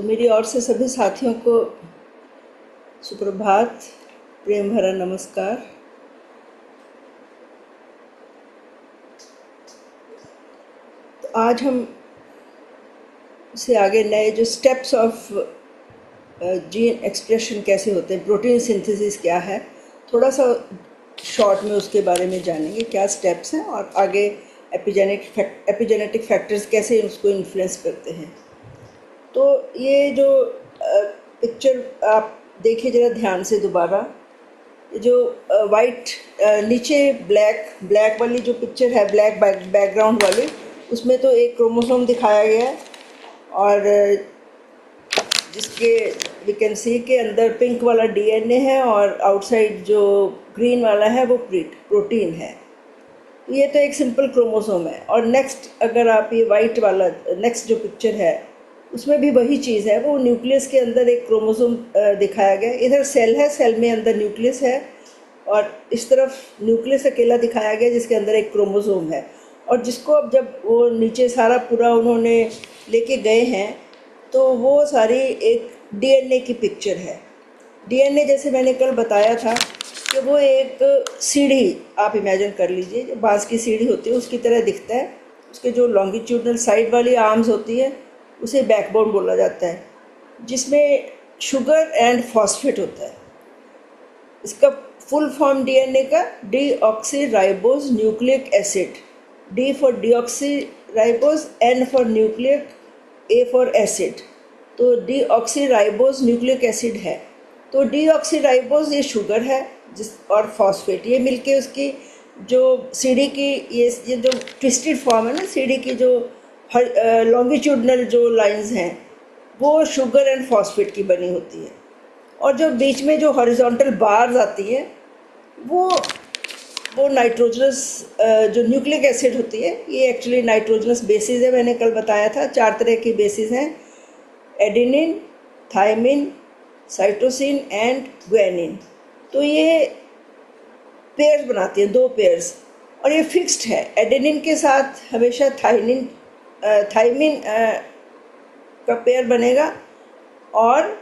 तो मेरी ओर से सभी साथियों को सुप्रभात, प्रेम भरा नमस्कार। तो आज हम से आगे नए जो स्टेप्स ऑफ जीन एक्सप्रेशन कैसे होते हैं, प्रोटीन सिंथेसिस क्या है, थोड़ा सा शॉर्ट में उसके बारे में जानेंगे, क्या स्टेप्स हैं और आगे एपिजेनेटिक फैक्टर्स कैसे उसको इन्फ्लुएंस करते हैं। तो ये जो पिक्चर आप देखिए ज़रा ध्यान से दोबारा, जो वाइट नीचे ब्लैक वाली जो पिक्चर है, ब्लैक बैकग्राउंड वाली, उसमें तो एक क्रोमोसोम दिखाया गया है और जिसके वी कैन सी के अंदर पिंक वाला डीएनए है और आउटसाइड जो ग्रीन वाला है वो प्रोटीन है। तो ये तो एक सिंपल क्रोमोसोम है। और नेक्स्ट अगर आप ये वाइट वाला नेक्स्ट जो पिक्चर है उसमें भी वही चीज़ है, वो न्यूक्लियस के अंदर एक क्रोमोसोम दिखाया गया। इधर सेल है, सेल में अंदर न्यूक्लियस है और इस तरफ न्यूक्लियस अकेला दिखाया गया जिसके अंदर एक क्रोमोसोम है। और जिसको अब जब वो नीचे सारा पूरा उन्होंने लेके गए हैं तो वो सारी एक डीएनए की पिक्चर है। डीएनए जैसे मैंने कल बताया था कि वो एक सीढ़ी आप इमेजिन कर लीजिए, जो बांस की सीढ़ी होती है उसकी तरह दिखता है। उसके जो लॉन्गिट्यूडनल साइड वाली आर्म्स होती है उसे बैकबोन बोला जाता है, जिसमें शुगर एंड फॉस्फेट होता है। इसका फुल फॉर्म डीएनए का deoxyribose nucleic acid, D for deoxyribose, N for nucleic, A for acid. तो डीऑक्सीराइबोज न्यूक्लिक एसिड है। तो डीऑक्सीराइबोज ये शुगर है और फॉस्फेट ये मिलके उसकी जो सीढ़ी की ये जो ट्विस्टेड फॉर्म है ना, सीढ़ी की जो लॉन्गिट्यूडनल जो लाइंस हैं वो शुगर एंड फॉस्फेट की बनी होती है। और जो बीच में जो हॉरिजॉन्टल बार्स आती है वो नाइट्रोजनस जो न्यूक्लिक एसिड होती है, ये एक्चुअली नाइट्रोजनस बेसिस है। मैंने कल बताया था 4 तरह की बेसिस हैं, adenine, thymine, cytosine and guanine. तो ये पेयर्स बनाती हैं, 2 पेयर्स, और ये फिक्स्ड है। एडेनिन के साथ हमेशा थायमिन का पेयर बनेगा और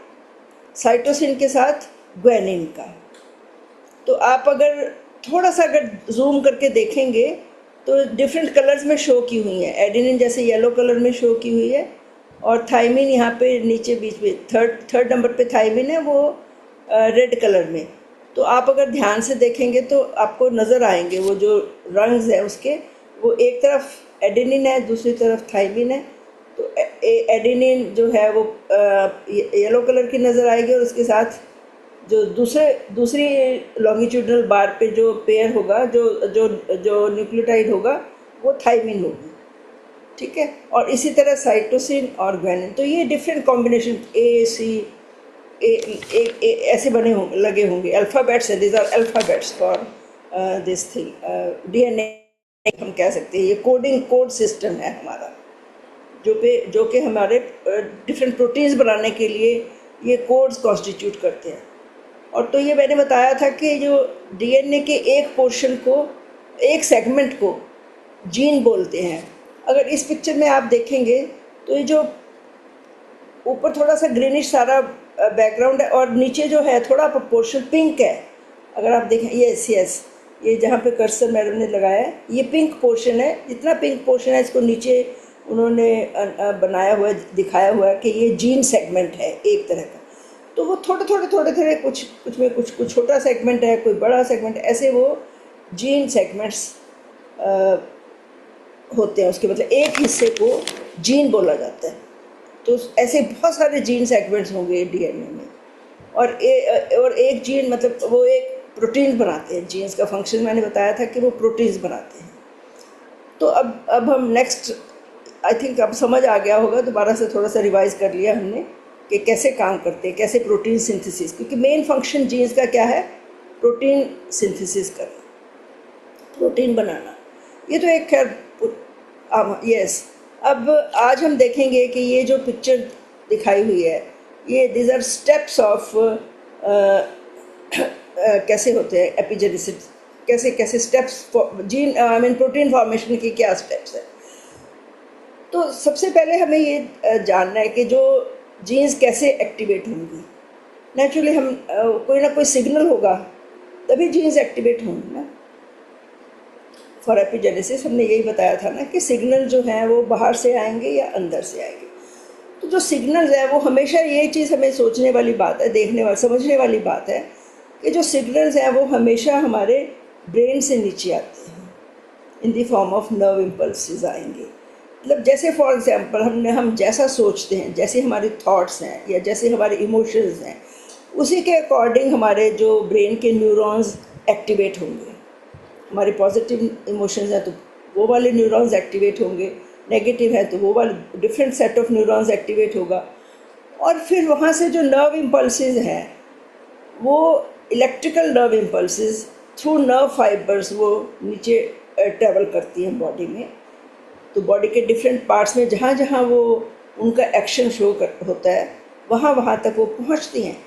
साइटोसिन के साथ ग्वानिन का। तो आप अगर थोड़ा सा अगर जूम करके देखेंगे तो डिफरेंट कलर्स में शो की हुई है। एडेनिन जैसे येलो कलर में शो की हुई है और थायमिन यहाँ पे नीचे बीच में थर्ड नंबर पे थायमिन है, वो रेड कलर में। तो आप अगर ध्यान से देखेंगे तो आपको नज़र आएंगे वो जो रंग्स है उसके, वो एक तरफ एडेनिन है, दूसरी तरफ थायमिन है। तो एडेनिन जो है वो येलो कलर की नज़र आएगी और उसके साथ जो दूसरी लॉन्गिट्यूडनल बार पे जो पेयर होगा, जो न्यूक्लियोटाइड होगा, वो थायमिन होगी, ठीक है। और इसी तरह साइटोसिन और ग्वानिन। तो ये डिफरेंट कॉम्बिनेशन ए सी ऐसे बने होंगे, लगे होंगे, अल्फ़ाबेट्स है, this are alphabets for this thing. DNA हम कह सकते हैं, ये कोड सिस्टम है हमारा, जो कि हमारे डिफरेंट प्रोटीन्स बनाने के लिए ये कोड्स कॉन्स्टिट्यूट करते हैं। और तो ये मैंने बताया था कि जो डीएनए के एक पोर्शन को, एक सेगमेंट को जीन बोलते हैं। अगर इस पिक्चर में आप देखेंगे तो ये जो ऊपर थोड़ा सा ग्रीनिश सारा बैकग्राउंड है और नीचे जो है थोड़ा पोर्शन पिंक है। अगर आप देखें, यस ये जहाँ पे कर्सर मैडम ने लगाया है ये पिंक पोर्शन है। जितना पिंक पोर्शन है इसको नीचे उन्होंने बनाया हुआ, दिखाया हुआ है कि ये जीन सेगमेंट है एक तरह का। तो वो थोड़े कुछ में कुछ छोटा सेगमेंट है, कोई बड़ा सेगमेंट है, ऐसे वो जीन सेगमेंट्स होते हैं। उसके मतलब एक हिस्से को जीन बोला जाता है। तो ऐसे बहुत सारे जीन सेगमेंट्स होंगे डीएनए में और एक जीन मतलब वो एक प्रोटीन बनाते हैं। जीन्स का फंक्शन मैंने बताया था कि वो प्रोटीन्स बनाते हैं। तो अब हम नेक्स्ट, आई थिंक अब समझ आ गया होगा, दोबारा से थोड़ा सा रिवाइज कर लिया हमने कि कैसे काम करते हैं, कैसे प्रोटीन सिंथेसिस, क्योंकि मेन फंक्शन जीन्स का क्या है, प्रोटीन सिंथेसिस करना, प्रोटीन बनाना। ये तो एक खैर यस। अब आज हम देखेंगे कि ये जो पिक्चर दिखाई हुई है, ये दिस आर स्टेप्स ऑफ कैसे होते हैं एपिजेनेसिस, कैसे steps gene I mean protein formation के क्या स्टेप्स हैं। तो सबसे पहले हमें ये जानना है कि जो जीन्स कैसे एक्टिवेट होंगी। नेचुरली हम कोई ना कोई सिग्नल होगा तभी जीन्स एक्टिवेट होंगी ना। फॉर एपिजेनेसिस हमने यही बताया था ना कि सिग्नल जो हैं वो बाहर से आएंगे या अंदर से आएंगे। तो जो सिग्नल्स है वो हमेशा, ये चीज़ हमें सोचने वाली बात है, देखने वाली, समझने वाली बात है कि जो सिग्नल्स हैं वो हमेशा हमारे ब्रेन से नीचे आते हैं, in the form of nerve impulses आएंगे। मतलब जैसे फॉर एग्जांपल हम जैसा सोचते हैं, जैसे हमारे थॉट्स हैं या जैसे हमारे इमोशंस हैं, उसी के अकॉर्डिंग हमारे जो ब्रेन के न्यूरॉन्स एक्टिवेट होंगे। हमारे पॉजिटिव इमोशंस हैं तो वो वाले न्यूरॉन्स एक्टिवेट होंगे, नेगेटिव है तो वो वाले different set of neurons activate होगा। और फिर वहाँ से जो नर्व इम्पल्सेस हैं वो electrical nerve impulses through nerve fibres वो नीचे ट्रैवल करती हैं बॉडी में। तो बॉडी के डिफरेंट पार्ट्स में जहाँ जहाँ वो उनका एक्शन शो होता है वहाँ तक वो पहुँचती हैं।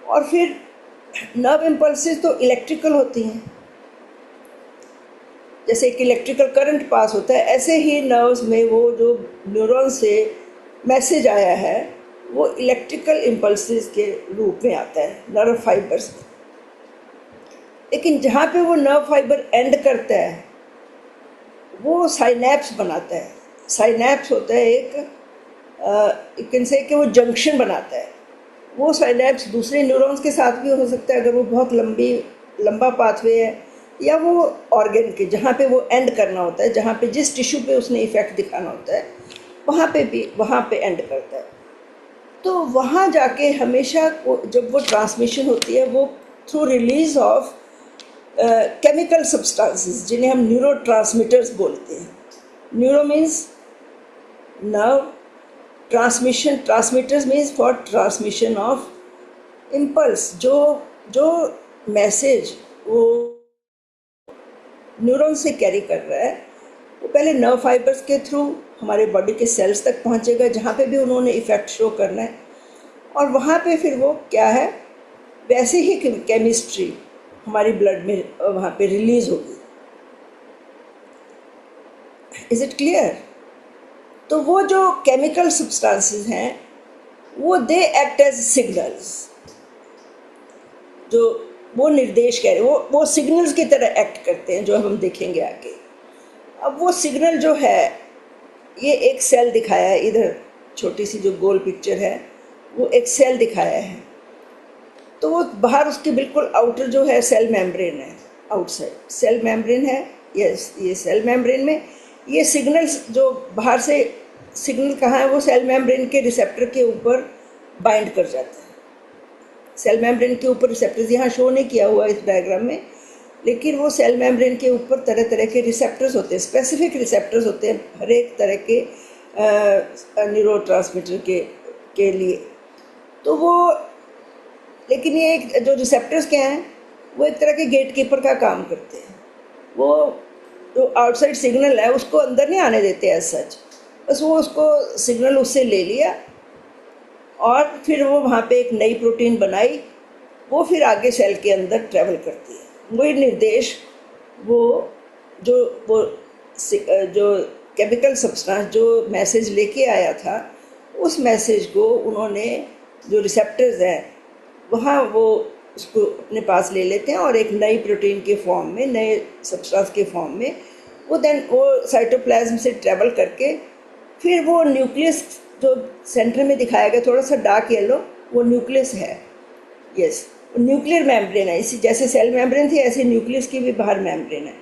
और फिर नर्व इम्पल्सेस तो इलेक्ट्रिकल होती हैं, जैसे एक इलेक्ट्रिकल करंट पास होता है, ऐसे ही नर्व्स में वो जो न्यूरॉन से मैसेज आया है वो इलेक्ट्रिकल इम्पल्सेस के रूप में आता है नर्व फाइबर्स। लेकिन जहाँ पे वो नर्व फाइबर एंड करता है वो साइनैप्स बनाता है। साइनैप्स होता है एक कैन से कि वो जंक्शन बनाता है। वो साइनैप्स दूसरे न्यूरॉन्स के साथ भी हो सकता है अगर वो बहुत लंबा पाथवे है, या वो ऑर्गन के जहाँ पे वो एंड करना होता है, जहाँ पे जिस टिश्यू पे उसने इफ़ेक्ट दिखाना होता है वहाँ पे एंड करता है। तो वहाँ जाके हमेशा जब वो ट्रांसमिशन होती है वो through release of chemical substances जिन्हें हम न्यूरो ट्रांसमीटर्स बोलते हैं। Neuro means nerve, transmission, transmitters means for transmission of impulse. जो मैसेज वो न्यूरॉन से कैरी कर रहा है वो पहले नर्व फाइबर्स के थ्रू हमारे बॉडी के सेल्स तक पहुंचेगा जहाँ पे भी उन्होंने इफ़ेक्ट शो करना है, और वहाँ पे फिर वो क्या है वैसे ही केमिस्ट्री हमारी ब्लड में वहाँ पे रिलीज होगी। Is it clear? तो वो जो केमिकल सब्सटेंसेस हैं वो दे एक्ट एज सिग्नल्स, जो वो निर्देश कह रहे वो सिग्नल्स की तरह एक्ट करते हैं जो हम देखेंगे आगे। अब वो सिग्नल जो है, ये एक सेल दिखाया है इधर, छोटी सी जो गोल पिक्चर है वो एक सेल दिखाया है। तो वो बाहर उसके बिल्कुल आउटर जो है सेल मेम्ब्रेन है, आउटसाइड सेल मेम्ब्रेन है। यस, ये सेल मेम्ब्रेन में ये सिग्नल्स जो बाहर से सिग्नल कहाँ है वो सेल मेम्ब्रेन के रिसेप्टर के ऊपर बाइंड कर जाता है। सेल मेम्ब्रेन के ऊपर रिसेप्टर्स यहाँ शो नहीं किया हुआ इस डायग्राम में, लेकिन वो सेल मेम्ब्रेन के ऊपर तरह तरह के रिसेप्टर्स होते हैं, स्पेसिफिक रिसेप्टर्स होते हैं हर एक तरह के न्यूरो ट्रांसमीटर के लिए। तो वो, लेकिन ये एक जो रिसेप्टर्स क्या हैं वो एक तरह के गेट कीपर का काम करते हैं। वो जो आउटसाइड सिग्नल है उसको अंदर नहीं आने देते एज सच, बस वो उसको सिग्नल उससे ले लिया और फिर वो वहाँ पे एक नई प्रोटीन बनाई, वो फिर आगे सेल के अंदर ट्रैवल करती है। वही निर्देश वो जो केमिकल सब्सटेंस जो मैसेज लेके आया था उस मैसेज को उन्होंने, जो रिसेप्टर्स हैं वहाँ वो उसको अपने पास ले लेते हैं और एक नई प्रोटीन के फॉर्म में, नए सब्सटेंस के फॉर्म में वो साइटोप्लाज्म से ट्रैवल करके फिर वो न्यूक्लियस जो सेंटर में दिखाया गया थोड़ा सा डार्क येलो, वो न्यूक्लियस है। यस, न्यूक्लियर मेम्ब्रेन है। इसी जैसे सेल मेम्ब्रेन थी ऐसे न्यूक्लियस की भी बाहर मेम्ब्रेन है।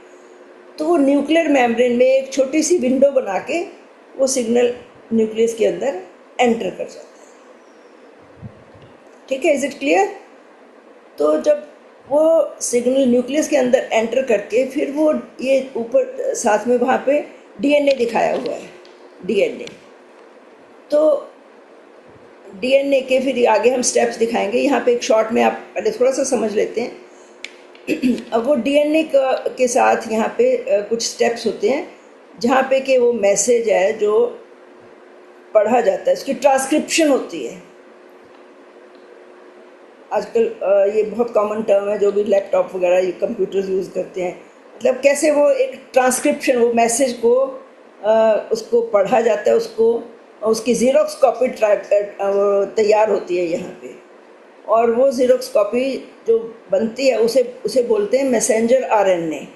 तो वो न्यूक्लियर मेम्ब्रेन में एक छोटी सी विंडो बना के वो सिग्नल न्यूक्लियस के अंदर एंटर कर जाता है। ठीक है, इज इट क्लियर? तो जब वो सिग्नल न्यूक्लियस के अंदर एंटर करके फिर वो ये ऊपर साथ में वहाँ पे डीएनए दिखाया हुआ है, डीएनए। तो डीएनए के फिर आगे हम स्टेप्स दिखाएंगे। यहाँ पे एक शॉर्ट में आप पहले थोड़ा सा समझ लेते हैं। अब वो डीएनए के साथ यहाँ पे कुछ स्टेप्स होते हैं जहाँ पे कि वो मैसेज है जो पढ़ा जाता है, इसकी ट्रांसक्रिप्शन होती है। आजकल ये बहुत कॉमन टर्म है जो भी लैपटॉप वगैरह ये कंप्यूटर्स यूज़ करते हैं। मतलब कैसे वो एक ट्रांसक्रिप्शन, वो मैसेज को उसको पढ़ा जाता है, उसको उसकी ज़ीरोक्स कॉपी तैयार होती है यहाँ पे, और वो ज़ीरोक्स कॉपी जो बनती है उसे उसे बोलते हैं messenger RNA.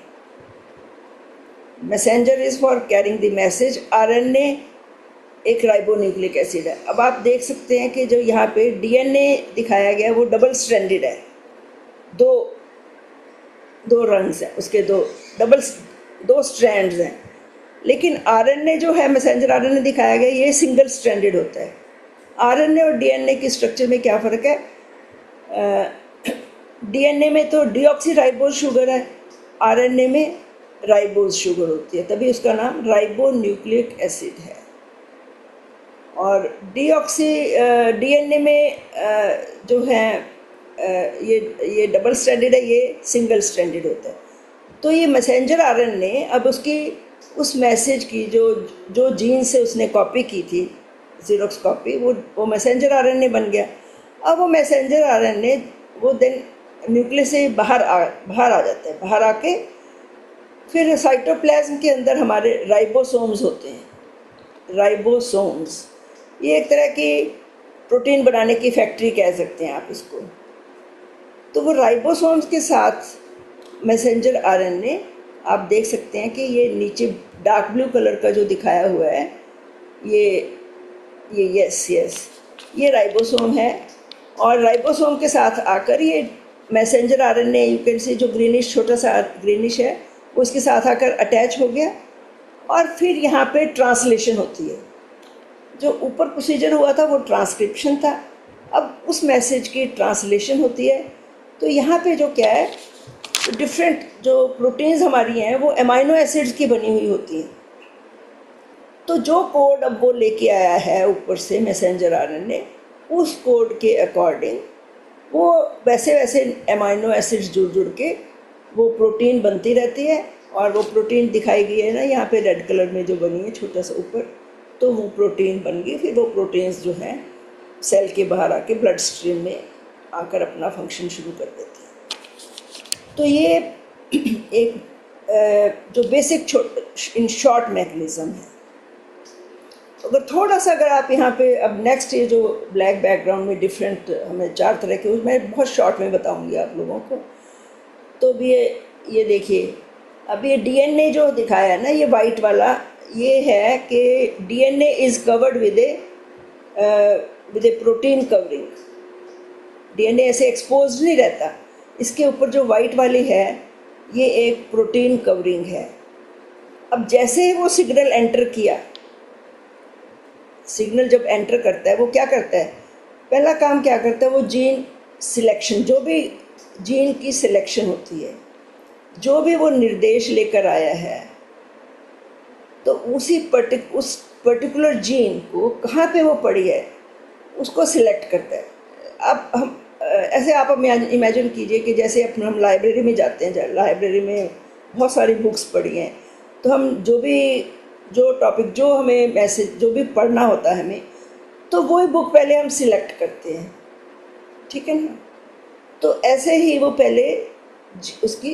Messenger is for carrying the message, RNA एक राइबोन्यूक्लिक एसिड है। अब आप देख सकते हैं कि जो यहाँ पे डीएनए दिखाया गया है वो डबल स्ट्रैंडेड है, दो दो रंग्स हैं उसके, दो स्ट्रैंड्स हैं। लेकिन आरएनए जो है, मैसेंजर आरएनए दिखाया गया, ये सिंगल स्ट्रैंडेड होता है। आरएनए और डीएनए की स्ट्रक्चर में क्या फ़र्क है? डीएनए में तो डीऑक्सीराइबोज शुगर है, आरएनए में राइबोज शुगर होती है, तभी उसका नाम राइबोन्यूक्लिक एसिड है। और डीएनए में जो है ये डबल स्ट्रैंडेड है, ये सिंगल स्ट्रैंडेड होता है। तो ये मैसेंजर आरएनए अब उसकी उस मैसेज की जो जीन से उसने कॉपी की थी, ज़ीरोक्स कॉपी, वो मैसेंजर आरएनए बन गया। अब वो मैसेंजर आरएनए वो देन न्यूक्लियस से बाहर आ जाता है। बाहर आके फिर साइटोप्लाज्म के अंदर हमारे राइबोसोम्स होते हैं। राइबोसोम्स ये एक तरह की प्रोटीन बनाने की फैक्ट्री कह सकते हैं आप इसको। तो वो राइबोसोम्स के साथ मैसेंजर आरएनए, आप देख सकते हैं कि ये नीचे डार्क ब्लू कलर का जो दिखाया हुआ है, ये यस ये राइबोसोम है। और राइबोसोम के साथ आकर ये messenger RNA, you can see, जो ग्रीनिश, छोटा सा ग्रीनिश है, वो इसके साथ आकर अटैच हो गया। और फिर यहाँ पे ट्रांसलेशन होती है। जो ऊपर प्रोसीजर हुआ था वो ट्रांसक्रिप्शन था, अब उस मैसेज की ट्रांसलेशन होती है। तो यहाँ पे जो क्या है, डिफरेंट जो प्रोटीन्स हमारी हैं वो अमाइनो एसिड्स की बनी हुई होती हैं। तो जो कोड अब वो लेके आया है ऊपर से मैसेंजर आरएनए, उस कोड के अकॉर्डिंग वो वैसे वैसे अमाइनो एसिड्स जुड़ के वो प्रोटीन बनती रहती है। और वो प्रोटीन दिखाई गई है ना यहाँ पे रेड कलर में जो बनी है छोटा सा ऊपर, तो वो प्रोटीन बन गई। फिर वो प्रोटीन्स जो हैं सेल के बाहर आके ब्लड स्ट्रीम में आकर अपना फंक्शन शुरू कर देते हैं। तो ये एक जो बेसिक इन शॉर्ट मैकेनिज़्म है। अगर थोड़ा सा अगर आप यहाँ पे अब नेक्स्ट, ये जो ब्लैक बैकग्राउंड में डिफरेंट हमें 4 तरह के, मैं बहुत शॉर्ट में बताऊँगी आप लोगों को। तो भी ये देखिए, अब ये डीएनए जो दिखाया है ना, ये वाइट वाला, ये है कि DNA is covered with A protein covering. DNA ऐसे एक्सपोज नहीं रहता, इसके ऊपर जो वाइट वाली है ये एक प्रोटीन कवरिंग है। अब जैसे ही वो सिग्नल एंटर किया, सिग्नल जब एंटर करता है वो क्या करता है, पहला काम क्या करता है, वो जीन सिलेक्शन, जो भी जीन की सिलेक्शन होती है, जो भी वो निर्देश लेकर आया है, तो उस पर्टिकुलर जीन को कहाँ पे वो पड़ी है उसको सिलेक्ट करता है। अब हम ऐसे आप इमेजिन कीजिए कि जैसे अपने हम लाइब्रेरी में जाते हैं, लाइब्रेरी में बहुत सारी बुक्स पढ़ी हैं, तो हम जो टॉपिक, जो हमें मैसेज, जो भी पढ़ना होता है हमें, तो वही बुक पहले हम सिलेक्ट करते हैं, ठीक है ना। तो ऐसे ही वो पहले उसकी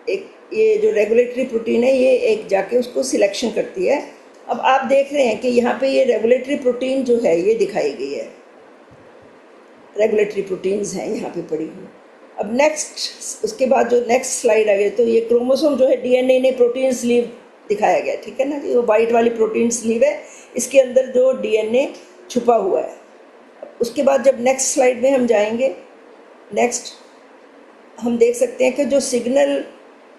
एक, ये जो रेगुलेटरी प्रोटीन है, ये एक जाके उसको सिलेक्शन करती है। अब आप देख रहे हैं कि यहाँ पे ये रेगुलेटरी प्रोटीन जो है ये दिखाई गई है, रेगुलेटरी प्रोटीन्स हैं यहाँ पे पड़ी हुई। अब नेक्स्ट, उसके बाद जो नेक्स्ट स्लाइड आ गई, तो ये क्रोमोसोम जो है, डीएनए ने प्रोटीन स्लीव दिखाया गया, ठीक है ना जी। वो वाइट वाली प्रोटीन स्लीव है, इसके अंदर जो डीएनए छुपा हुआ है। उसके बाद जब नेक्स्ट स्लाइड में हम जाएंगे, नेक्स्ट हम देख सकते हैं कि जो सिग्नल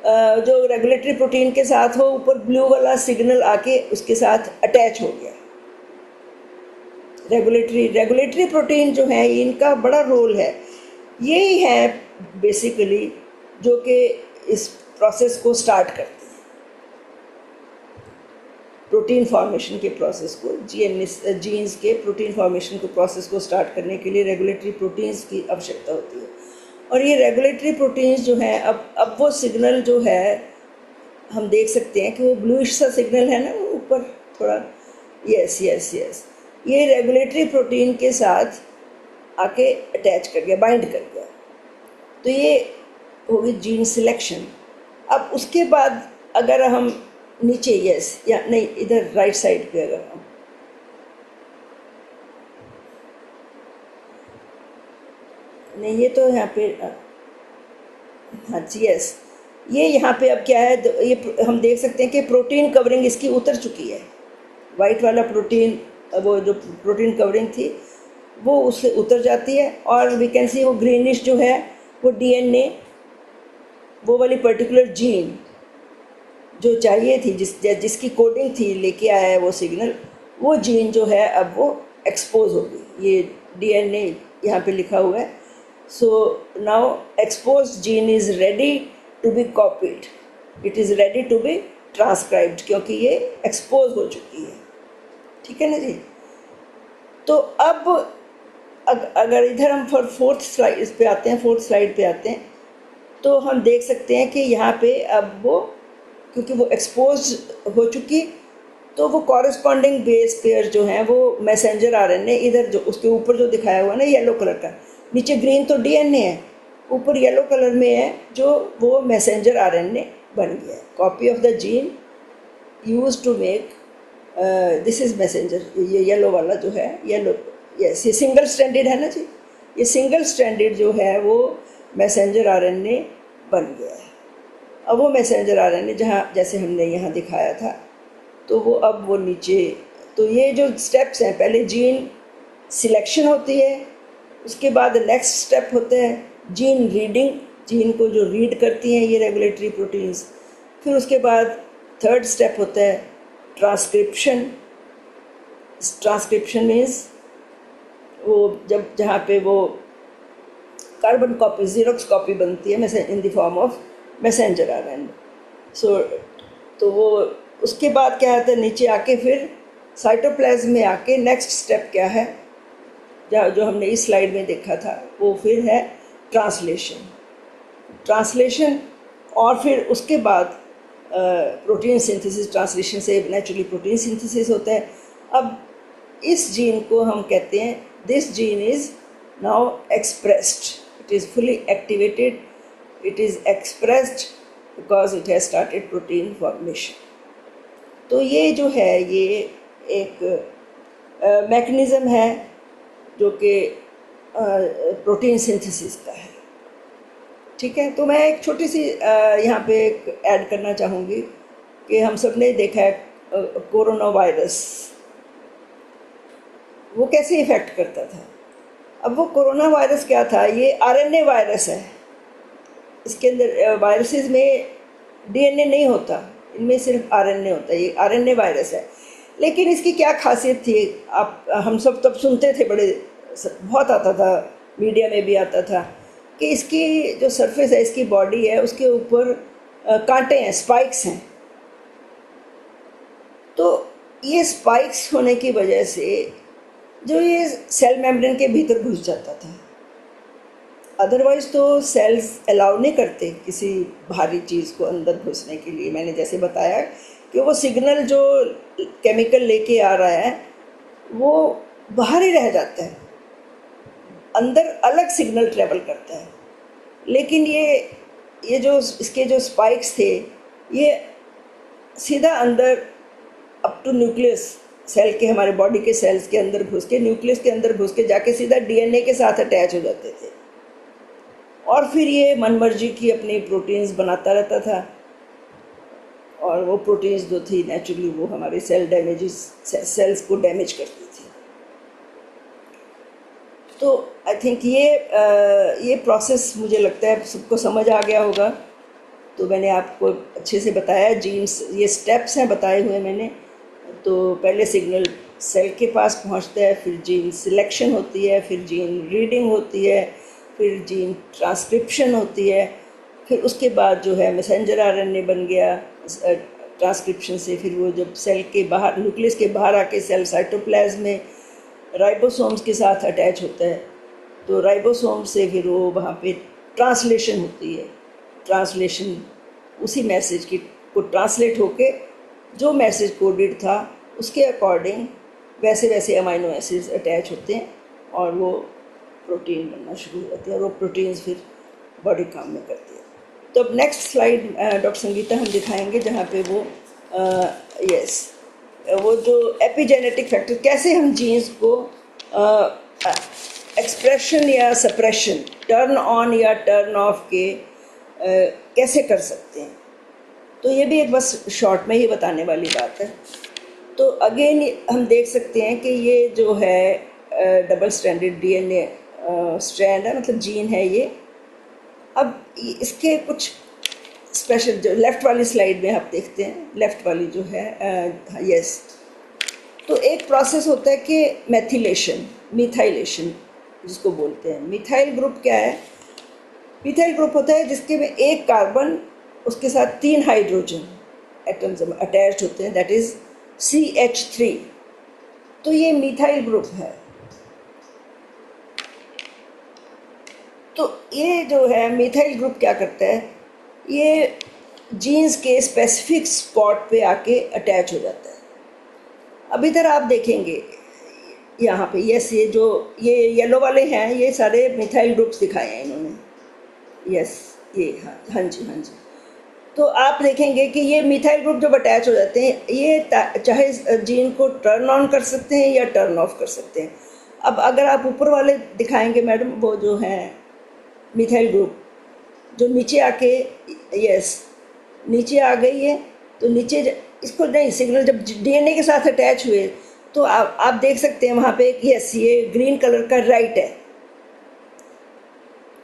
जो रेगुलेटरी प्रोटीन के साथ हो, ऊपर ब्लू वाला सिग्नल आके उसके साथ अटैच हो गया। रेगुलेटरी प्रोटीन जो है, इनका बड़ा रोल है, यही है बेसिकली जो कि इस प्रोसेस को स्टार्ट करते हैं, प्रोटीन फॉर्मेशन के प्रोसेस को, जीन्स के प्रोटीन फॉर्मेशन को, प्रोसेस को स्टार्ट करने के लिए रेगुलेटरी प्रोटीन्स की आवश्यकता होती है। और ये रेगुलेटरी प्रोटीन्स जो हैं, अब वो सिग्नल जो है हम देख सकते हैं कि वो ब्लूइश सा सिग्नल है ना ऊपर थोड़ा, यस, ये रेगुलेटरी प्रोटीन के साथ आके अटैच कर गया, बाइंड कर गया। तो ये होगी जीन सिलेक्शन। अब उसके बाद अगर हम नीचे, यस या नहीं, इधर राइट साइड पे अगर हम नहीं ये तो यहाँ पे हाँ जी यस, ये यहाँ पे अब क्या है, ये हम देख सकते हैं कि प्रोटीन कवरिंग इसकी उतर चुकी है। वाइट वाला प्रोटीन, वो जो प्रोटीन कवरिंग थी वो उससे उतर जाती है, और वी कैन सी वो ग्रीनिश जो है वो डीएनए, वो वाली पर्टिकुलर जीन जो चाहिए थी, जिसकी कोडिंग थी, लेके आया है वो सिग्नल, वो जीन जो है अब वो एक्सपोज होगी। ये डीएनए यहाँ पे लिखा हुआ है। So now exposed gene is ready to be copied, it is ready to be transcribed, क्योंकि ये एक्सपोज हो चुकी है। ठीक है ना जी। तो अब अगर इधर हम फोर्थ स्लाइड पे आते हैं, फोर्थ स्लाइड पे आते हैं, तो हम देख सकते हैं कि यहाँ पे अब वो, क्योंकि वो एक्सपोज हो चुकी, तो वो कॉरेस्पॉन्डिंग बेस पेयर जो हैं वो मैसेंजर आरएनए, इधर जो उसके ऊपर जो दिखाया हुआ है ना येलो कलर का, नीचे ग्रीन तो डीएनए है, ऊपर येलो कलर में है जो वो मैसेंजर आरएनए बन गया है। Copy of the gene use to make this is messenger, ये येलो वाला जो है, येलो यस, ये सिंगल स्ट्रैंडेड है ना जी, ये सिंगल स्ट्रैंडेड जो है वो मैसेंजर आरएनए बन गया है। अब वो मैसेंजर आरएनए जहाँ जैसे हमने यहाँ दिखाया था, तो वो अब वो नीचे, तो ये जो स्टेप्स हैं, पहले जीन सिलेक्शन होती है, उसके बाद नेक्स्ट स्टेप होता है जीन रीडिंग, जीन को जो रीड करती हैं ये रेगुलेटरी प्रोटीन्स, फिर उसके बाद थर्ड स्टेप होता है ट्रांसक्रिप्शन। ट्रांसक्रिप्शन मीन्स वो जब जहाँ पे वो कार्बन कॉपी, जीरोक्स कॉपी बनती है in the form of messenger RNA. So तो वो उसके बाद क्या होता है, नीचे आके फिर साइटोप्लाज्म में आके नेक्स्ट स्टेप क्या है, जो हमने इस स्लाइड में देखा था, वो फिर है ट्रांसलेशन। ट्रांसलेशन और फिर उसके बाद प्रोटीन सिंथेसिस, ट्रांसलेशन से नेचुरली प्रोटीन सिंथेसिस होता है। अब इस जीन को हम कहते हैं, this gene is now expressed, it is fully activated, it is expressed because it has started protein formation. तो ये जो है ये एक मैकेनिज़्म है जो कि प्रोटीन सिंथेसिस का है। ठीक है, तो मैं एक छोटी सी यहाँ पे एक ऐड करना चाहूँगी कि हम सब ने देखा है कोरोना वायरस, वो कैसे इफ़ेक्ट करता था। अब वो कोरोना वायरस क्या था, ये आरएनए वायरस है। इसके अंदर वायरसेस में डीएनए नहीं होता, इनमें सिर्फ आरएनए होता है, ये आरएनए वायरस है। लेकिन इसकी क्या खासियत थी, आप हम सब तब सुनते थे, बड़े बहुत आता था, मीडिया में भी आता था कि इसकी जो सरफेस है, इसकी बॉडी है, उसके ऊपर कांटे हैं, स्पाइक्स हैं। तो ये स्पाइक्स होने की वजह से जो ये सेल मेम्ब्रेन के भीतर घुस जाता था। अदरवाइज़ तो सेल्स अलाउ नहीं करते किसी भारी चीज़ को अंदर घुसने के लिए। मैंने जैसे बताया कि वो सिग्नल जो केमिकल लेके आ रहा है वो बाहर ही रह जाता है, अंदर अलग सिग्नल ट्रेवल करता है। लेकिन ये जो इसके जो स्पाइक्स थे, ये सीधा अंदर अप टू न्यूक्लियस, सेल के, हमारे बॉडी के सेल्स के अंदर घुस के, न्यूक्लियस के अंदर घुस के जाके सीधा डीएनए के साथ अटैच हो जाते थे, और फिर ये मनमर्जी की अपनी प्रोटीन्स बनाता रहता था। और वो प्रोटीन्स जो थी नेचुरली वो हमारे सेल्स को डैमेज करती थी। तो आई थिंक ये प्रोसेस मुझे लगता है सबको समझ आ गया होगा। तो मैंने आपको अच्छे से बताया, जीन्स, ये स्टेप्स हैं बताए हुए मैंने। तो पहले सिग्नल सेल के पास पहुंचता है, फिर जीन सिलेक्शन होती है, फिर जीन रीडिंग होती है, फिर जीन ट्रांसक्रिप्शन होती है, फिर उसके बाद जो है मैसेंजर आरएनए बन गया ट्रांसक्रिप्शन से। फिर वो जब सेल के बाहर, न्यूक्लियस के बाहर आके सेल साइटोप्लाज्म में राइबोसोम्स के साथ अटैच होता है, तो राइबोसोम से फिर वो वहाँ पे ट्रांसलेशन होती है। ट्रांसलेशन उसी मैसेज की को ट्रांसलेट होके जो मैसेज कोडेड था उसके अकॉर्डिंग वैसे वैसे अमाइनो एसिड्स अटैच होते हैं और वो प्रोटीन बनना शुरू हो जाती है, और वो प्रोटीन्स फिर बॉडी काम में करती है। तो अब नेक्स्ट स्लाइड डॉक्टर संगीता हम दिखाएंगे, जहाँ पे वो वो जो एपिजेनेटिक फैक्टर, कैसे हम जीन्स को एक्सप्रेशन या सप्रेशन, टर्न ऑन या टर्न ऑफ के कैसे कर सकते हैं। तो ये भी एक बस शॉर्ट में ही बताने वाली बात है। तो अगेन हम देख सकते हैं कि ये जो है डबल स्ट्रैंडेड डीएनए स्ट्रैंड है, मतलब जीन है ये। अब इसके कुछ स्पेशल, जो लेफ़्ट वाली स्लाइड में आप देखते हैं, लेफ़्ट वाली जो है यस, तो एक प्रोसेस होता है कि मैथिलेशन, मिथाइलेशन जिसको बोलते हैं। मिथाइल ग्रुप क्या है? मिथाइल ग्रुप होता है जिसके में एक कार्बन, उसके साथ 3 हाइड्रोजन एटम्स अटैच्ड होते हैं, दैट इज़ CH3। तो ये मिथाइल ग्रुप है। तो ये जो है मिथाइल ग्रुप क्या करता है, ये जीन्स के स्पेसिफिक स्पॉट पे आके अटैच हो जाता है। अब इधर आप देखेंगे यहाँ पे, यस, ये जो ये येलो वाले हैं ये सारे मिथाइल ग्रुप्स दिखाए हैं इन्होंने, यस ये, हाँ हाँ जी हाँ जी। तो आप देखेंगे कि ये मिथाइल ग्रुप जब अटैच हो जाते हैं, ये चाहे जीन को टर्न ऑन कर सकते हैं या टर्न ऑफ कर सकते हैं। अब अगर आप ऊपर वाले दिखाएंगे मैडम, वो जो हैं मिथाइल ग्रुप जो नीचे आके, यस नीचे आ गई है, तो नीचे इसको नहीं, सिग्नल जब डीएनए के साथ अटैच हुए तो आप देख सकते हैं वहाँ पे, यस ये ग्रीन कलर का राइट है,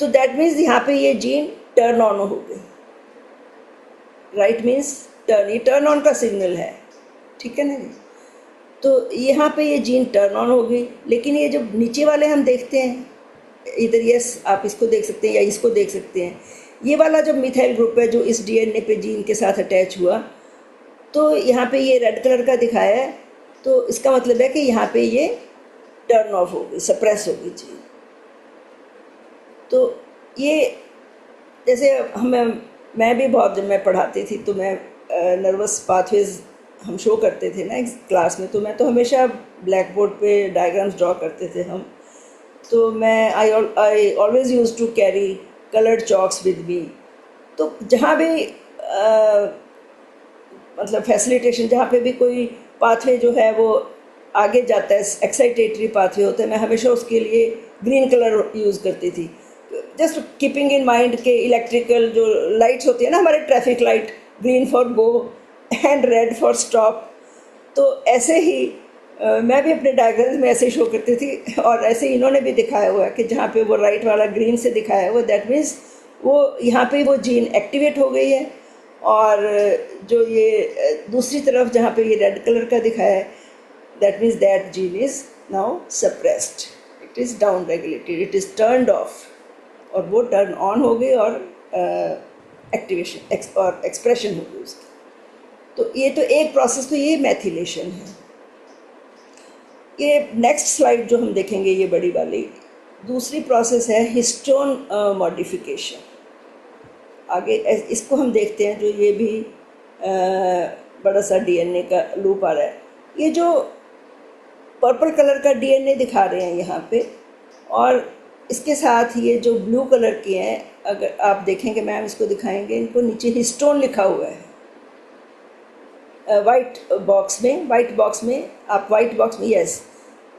तो दैट मीन्स यहाँ पे ये जीन टर्न ऑन हो गई। राइट मीन्स टर्न, ये टर्न ऑन का सिग्नल है, ठीक है ना जी। तो यहाँ पे ये जीन टर्न ऑन हो गई। लेकिन ये जब नीचे वाले हम देखते हैं इधर, यस आप इसको देख सकते हैं या इसको देख सकते हैं, ये वाला जो मिथाइल ग्रुप है जो इस डीएनए पे जीन के साथ अटैच हुआ, तो यहाँ पे ये रेड कलर का दिखाया है, तो इसका मतलब है कि यहाँ पे ये टर्न ऑफ हो गई, सप्रेस हो गई जीन। तो ये जैसे मैं भी बहुत, जब मैं पढ़ाती थी तो मैं नर्वस पाथवेज हम शो करते थे ना क्लास में, तो मैं तो हमेशा ब्लैक बोर्ड पे डायग्राम्स ड्रॉ करते थे हम। तो मैं I always use to carry coloured chalks with me. तो जहाँ भी मतलब फैसिलिटेशन, जहाँ पे भी कोई पाथवे जो है वो आगे जाता है, एक्साइटेटरी पाथवे होता है, मैं हमेशा उसके लिए ग्रीन कलर यूज़ करती थी, जस्ट कीपिंग इन माइंड के इलेक्ट्रिकल जो लाइट्स होती है ना हमारे, traffic light, green for go and red for stop. तो ऐसे ही मैं भी अपने डायग्राम्स में ऐसे ही शो करती थी, और ऐसे ही इन्होंने भी दिखाया हुआ है कि जहाँ पे वो राइट वाला ग्रीन से दिखाया हुआ, दैट मीन्स वो यहाँ पे वो जीन एक्टिवेट हो गई है। और जो ये दूसरी तरफ जहाँ पे ये रेड कलर का दिखाया है, that means that gene is now suppressed, it is down regulated, it is turned of, और वो टर्न ऑन हो गई और एक्टिवेशन और एक्सप्रेशन हो गई उसकी। तो ये तो एक प्रोसेस, तो ये मैथिलेशन है। ये नेक्स्ट स्लाइड जो हम देखेंगे, ये बड़ी वाली दूसरी प्रोसेस है हिस्टोन मॉडिफिकेशन। आगे इसको हम देखते हैं, जो ये भी बड़ा सा डीएनए का लूप आ रहा है। ये जो पर्पल कलर का डीएनए दिखा रहे हैं यहाँ पे, और इसके साथ ये जो ब्लू कलर के हैं, अगर आप देखेंगे मैम इसको दिखाएंगे, इनको नीचे हिस्टोन लिखा हुआ है वाइट बॉक्स में आप वाइट बॉक्स में, यस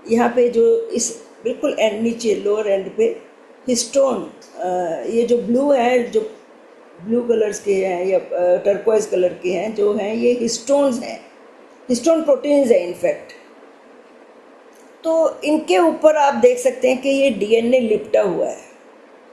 यहाँ पे जो इस बिल्कुल एंड नीचे लोअर एंड पे हिस्टोन, ये जो ब्लू है, जो ब्लू कलर्स के हैं या टर्कोइज कलर के हैं जो हैं, ये हिस्टोन्स हैं, हिस्टोन प्रोटीन्स हैं इनफैक्ट। तो इनके ऊपर आप देख सकते हैं कि ये डीएनए लिपटा हुआ है,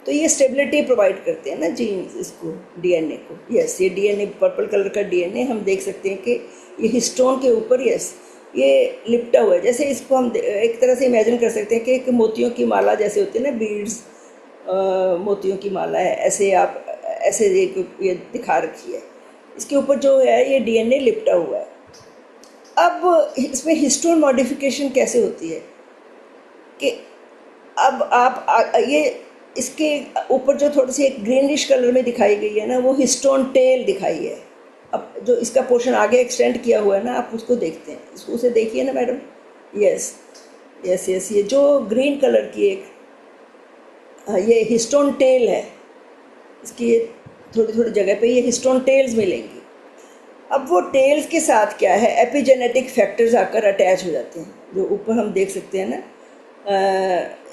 तो ये स्टेबिलिटी प्रोवाइड करते हैं ना जीन्स इसको, डीएनए को। यस, ये डीएनए पर्पल कलर का डीएनए हम देख सकते हैं कि ये हिस्टोन के ऊपर, यस ये लिपटा हुआ है। जैसे इसको हम एक तरह से इमेजिन कर सकते हैं कि एक मोतियों की माला जैसे होती है ना, बीड्स, मोतियों की माला है, ऐसे आप ऐसे ये दिखा रखी है, इसके ऊपर जो है ये डीएनए लिपटा हुआ है। अब इसमें हिस्टोन मॉडिफिकेशन कैसे होती है कि अब आप ये इसके ऊपर जो थोड़ी सी एक ग्रीनिश कलर में दिखाई गई है ना, वो हिस्टोन टेल दिखाई है। अब जो इसका पोर्शन आगे एक्सटेंड किया हुआ है ना, आप उसको देखते हैं, उसे देखिए ना मैडम, यस यस यस, ये जो ग्रीन कलर की एक ये हिस्टोन टेल है, इसकी ये थोड़ी थोड़ी जगह पे ये हिस्टोन टेल्स मिलेंगी। अब वो टेल्स के साथ क्या है, एपिजेनेटिक फैक्टर्स आकर अटैच हो जाते हैं, जो ऊपर हम देख सकते हैं ना,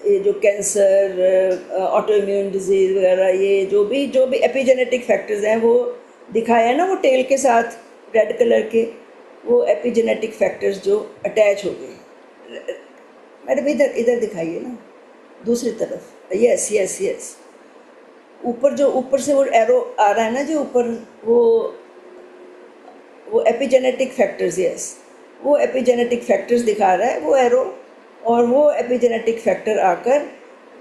ये जो कैंसर, ऑटो इम्यून डिजीज़ वगैरह, ये जो भी एपिजेनेटिक फैक्टर्स हैं वो दिखाया है ना, वो टेल के साथ रेड कलर के, वो एपिजेनेटिक फैक्टर्स जो अटैच हो गए। मैडम इधर इधर दिखाइए ना, दूसरी तरफ। यस यस यस, ऊपर से वो एरो आ रहा है ना जो ऊपर, वो एपिजेनेटिक फैक्टर्स, यस, वो एपिजेनेटिक फैक्टर्स दिखा रहा है वो एरो, और वो एपिजेनेटिक फैक्टर आकर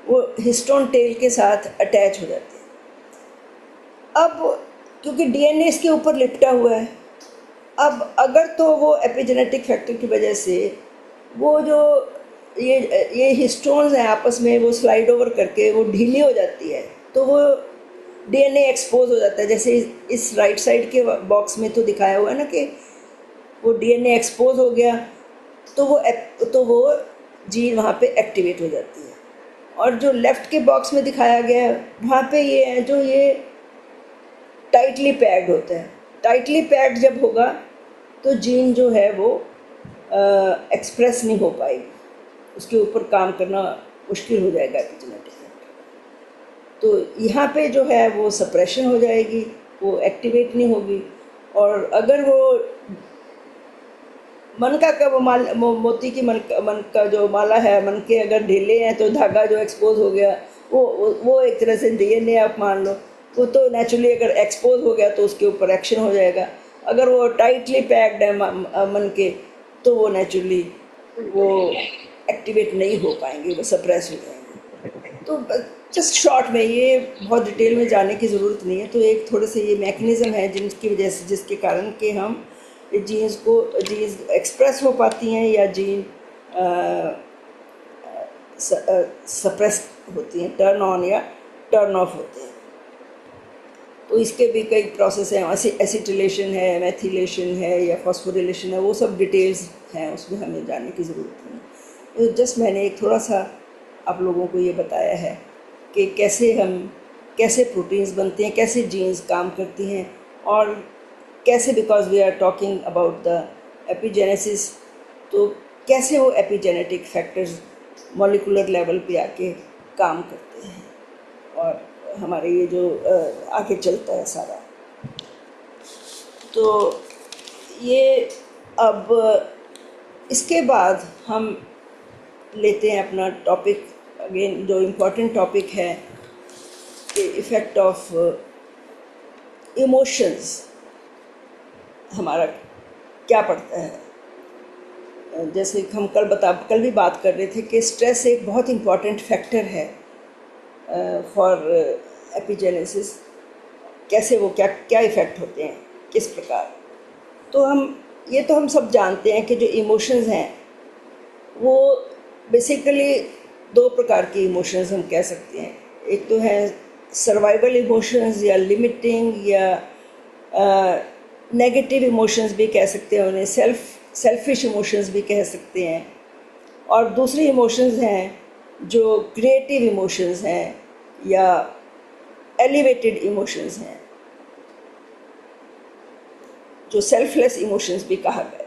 वो हिस्टोन टेल के साथ अटैच हो जाते हैं। अब क्योंकि डीएनए इसके ऊपर लिपटा हुआ है, अब अगर तो वो एपिजेनेटिक फैक्टर की वजह से वो जो ये हिस्टोन्स हैं आपस में वो स्लाइड ओवर करके वो ढीली हो जाती है, तो वो डीएनए एक्सपोज हो जाता है। जैसे इस राइट साइड के बॉक्स में तो दिखाया हुआ है ना कि वो डीएनए एक्सपोज हो गया, तो वो जीन वहाँ पे एक्टिवेट हो जाती है। और जो लेफ़्ट के बॉक्स में दिखाया गया है वहाँ पे ये है जो ये टाइटली पैक्ड होता है। टाइटली पैक्ड जब होगा तो जीन जो है वो एक्सप्रेस नहीं हो पाएगी, उसके ऊपर काम करना मुश्किल हो जाएगा एपिजेनेटिक। तो यहाँ पे जो है वो सप्रेशन हो जाएगी, वो एक्टिवेट नहीं होगी। और अगर वो मनका का मोती की मन का जो माला है, मन के अगर ढीले हैं तो धागा जो एक्सपोज हो गया वो एक तरह से डीएनए आप मान लो, वो तो नेचुरली अगर एक्सपोज हो गया तो उसके ऊपर एक्शन हो जाएगा। अगर वो टाइटली पैक्ड है मन के, तो वो नेचुरली वो एक्टिवेट नहीं हो पाएंगे, वो सप्रेस हो जाएंगे। तो जस्ट शॉर्ट में, ये बहुत डिटेल में जाने की ज़रूरत नहीं है। तो एक थोड़े से ये मैकेनिज़्म है जिनकी वजह से, जिसके कारण कि हम जीन्स एक्सप्रेस हो पाती हैं या जीन सप्रेस होती हैं, टर्न ऑन या टर्न ऑफ होते हैं। तो इसके भी कई प्रोसेस हैं, एसिटिलेशन है, मैथिलेशन है या फॉस्फोरिलेशन है, वो सब डिटेल्स हैं, उसमें हमें जानने की ज़रूरत नहीं। तो जस्ट मैंने एक थोड़ा सा आप लोगों को ये बताया है कि कैसे प्रोटीन्स बनते हैं, कैसे जीन्स काम करती हैं, और कैसे, because we are talking about the epigenesis, तो कैसे वो एपिजेनेटिक फैक्टर्स मॉलिक्यूलर लेवल पे आके काम करते हैं और हमारे ये जो आगे चलता है सारा। तो ये अब इसके बाद हम लेते हैं अपना टॉपिक अगेन, जो इम्पोर्टेंट टॉपिक है कि इफ़ेक्ट ऑफ इमोशंस हमारा क्या पड़ता है। जैसे हम कल भी बात कर रहे थे कि स्ट्रेस एक बहुत इम्पॉर्टेंट फैक्टर है फॉर एपिजेनेसिस, कैसे वो क्या इफ़ेक्ट होते हैं, किस प्रकार। तो हम सब जानते हैं कि जो इमोशंस हैं वो बेसिकली दो प्रकार के इमोशंस हम कह सकते हैं। एक तो है सर्वाइवल इमोशंस या लिमिटिंग या नेगेटिव इमोशंस भी कह सकते हैं उन्हें, सेल्फिश इमोशंस भी कह सकते हैं। और दूसरी इमोशंस हैं जो क्रिएटिव इमोशंस हैं या एलिवेटेड इमोशंस हैं, जो सेल्फलेस इमोशंस भी कहा गया।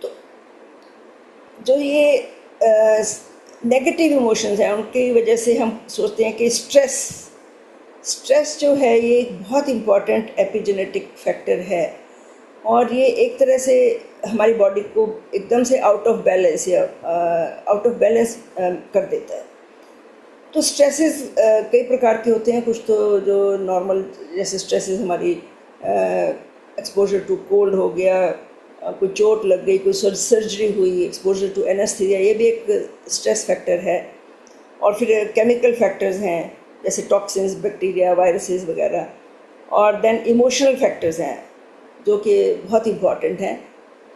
तो जो ये नेगेटिव इमोशंस हैं उनकी वजह से हम सोचते हैं कि स्ट्रेस जो है ये एक बहुत इम्पॉर्टेंट एपिजेनेटिक फैक्टर है, और ये एक तरह से हमारी बॉडी को एकदम से आउट ऑफ बैलेंस कर देता है। तो स्ट्रेसेस कई प्रकार के होते हैं। कुछ तो जो नॉर्मल, जैसे स्ट्रेसेस हमारी एक्सपोजर टू कोल्ड हो गया, कोई चोट लग गई, कोई सर्जरी हुई, एक्सपोजर टू एनेस्थीसिया, ये भी एक स्ट्रेस फैक्टर है। और फिर केमिकल फैक्टर्स हैं जैसे टॉक्सिन्स, बैक्टीरिया, वायरसेस वगैरह। और देन इमोशनल फैक्टर्स हैं जो कि बहुत इम्पॉर्टेंट हैं।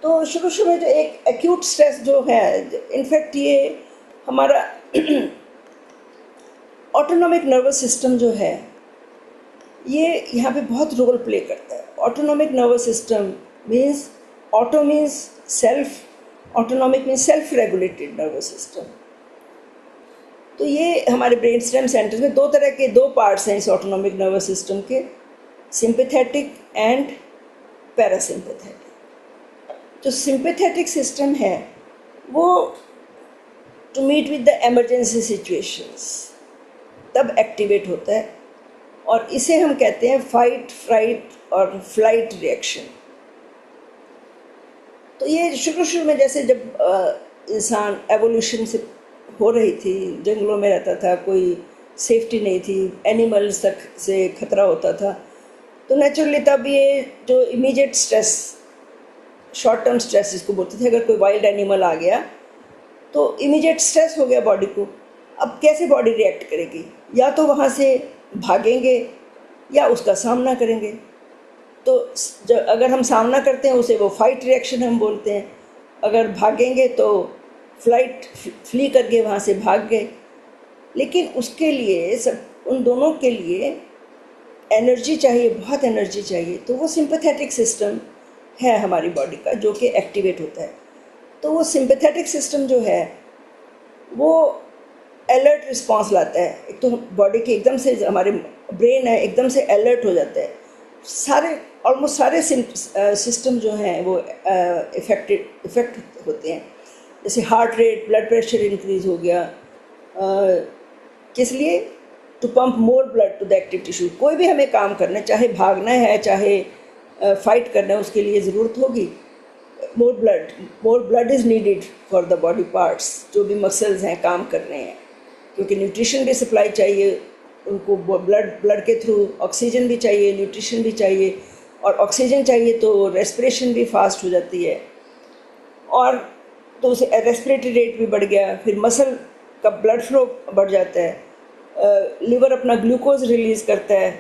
तो शुरू में जो एक एक्यूट स्ट्रेस जो है, इनफैक्ट ये हमारा ऑटोनॉमिक नर्वस सिस्टम जो है ये यहाँ पे बहुत रोल प्ले करता है। Autonomic nervous system means, auto means self, autonomic means self regulated nervous system. तो ये हमारे ब्रेन स्टेम सेंटर्स में दो पार्ट्स हैं इस ऑटोनॉमिक नर्वस सिस्टम के, सिंपैथेटिक एंड पैरासिम्पैथेटिक। जो सिंपैथेटिक सिस्टम है वो to meet with the emergency situations, तब एक्टिवेट होता है। और इसे हम कहते हैं फाइट, फ्राइट और फ्लाइट रिएक्शन। तो ये शुरू में जैसे जब इंसान एवोल्यूशन से हो रही थी, जंगलों में रहता था, कोई सेफ्टी नहीं थी, एनिमल्स तक से खतरा होता था, तो नेचुरली तब ये जो immediate stress, short term stress इसको बोलते थे, अगर कोई वाइल्ड एनिमल आ गया तो इमीडिएट स्ट्रेस हो गया बॉडी को। अब कैसे बॉडी रिएक्ट करेगी? या तो वहाँ से भागेंगे या उसका सामना करेंगे। तो अगर हम सामना करते हैं उसे वो फाइट रिएक्शन हम बोलते हैं, अगर भागेंगे तो फ्लाइट, फ्ली करके वहाँ से भाग गए। लेकिन उसके लिए सब उन दोनों के लिए एनर्जी चाहिए, बहुत एनर्जी चाहिए। तो वो सिंपैथेटिक सिस्टम है हमारी बॉडी का जो कि एक्टिवेट होता है। तो वो सिंपैथेटिक सिस्टम जो है वो अलर्ट रिस्पांस लाता है। एक तो बॉडी के एकदम से, हमारे ब्रेन है एकदम से अलर्ट हो जाता है। सारे ऑलमोस्ट सारे सिस्टम जो हैं वो इफ़ेक्ट होते हैं। जैसे heart rate, blood pressure increase हो गया, किस लिए? To pump more blood to the active tissue. कोई भी हमें काम करना है, चाहे भागना है, चाहे फाइट करना है, उसके लिए ज़रूरत होगी more blood is needed for the body parts. जो भी मसल्स हैं काम कर रहे हैं, क्योंकि न्यूट्रिशन भी सप्लाई चाहिए उनको, ब्लड के थ्रू ऑक्सीजन भी चाहिए, न्यूट्रिशन भी चाहिए, और ऑक्सीजन चाहिए तो रेस्पिरेशन भी फास्ट हो जाती है, और तो उसे रेस्पिरेटरी रेट भी बढ़ गया, फिर मसल का ब्लड फ्लो बढ़ जाता है, लिवर अपना ग्लूकोज रिलीज़ करता है।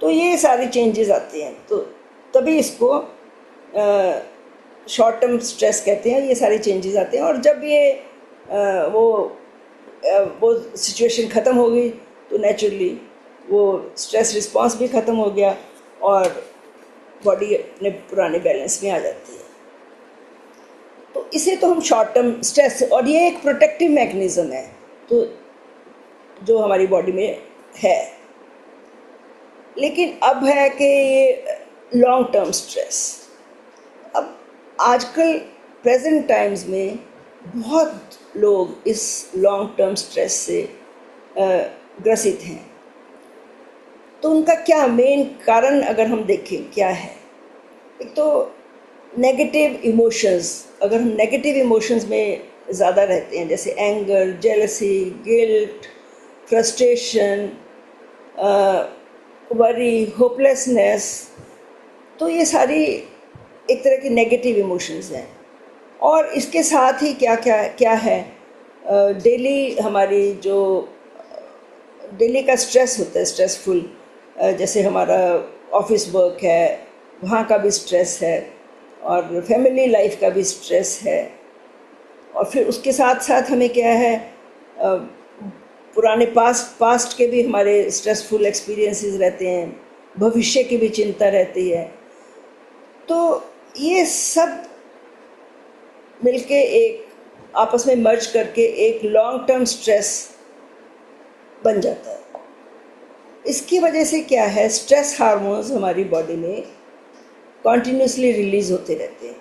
तो ये सारी चेंजेस आती हैं, तो तभी इसको शॉर्ट टर्म स्ट्रेस कहते हैं। ये सारी चेंजेस आते हैं, और जब ये वो सिचुएशन ख़त्म हो गई तो नेचुरली वो स्ट्रेस रिस्पांस भी ख़त्म हो गया और बॉडी अपने पुराने बैलेंस में आ जाती है। तो इसे तो हम शॉर्ट टर्म स्ट्रेस, और ये एक प्रोटेक्टिव मैकेनिज़्म है तो जो हमारी बॉडी में है। लेकिन अब है कि ये लॉन्ग टर्म स्ट्रेस। अब आजकल प्रेजेंट टाइम्स में बहुत लोग इस लॉन्ग टर्म स्ट्रेस से ग्रसित हैं। तो उनका क्या मेन कारण अगर हम देखें क्या है? एक तो नेगेटिव इमोशंस। अगर हम नेगेटिव इमोशंस में ज़्यादा रहते हैं, जैसे anger, jealousy, guilt, frustration, worry, hopelessness, तो ये सारी एक तरह की नेगेटिव इमोशंस हैं। और इसके साथ ही क्या है, डेली हमारी जो डेली का स्ट्रेस होता है, स्ट्रेसफुल, जैसे हमारा ऑफिस वर्क है, वहाँ का भी स्ट्रेस है, और फैमिली लाइफ का भी स्ट्रेस है, और फिर उसके साथ साथ हमें क्या है, पुराने पास्ट के भी हमारे स्ट्रेसफुल एक्सपीरियंसेस रहते हैं, भविष्य की भी चिंता रहती है। तो ये सब मिलके एक आपस में मर्ज करके एक लॉन्ग टर्म स्ट्रेस बन जाता है। इसकी वजह से क्या है, स्ट्रेस हार्मोन्स हमारी बॉडी में कॉन्टीन्यूसली रिलीज़ होते रहते हैं।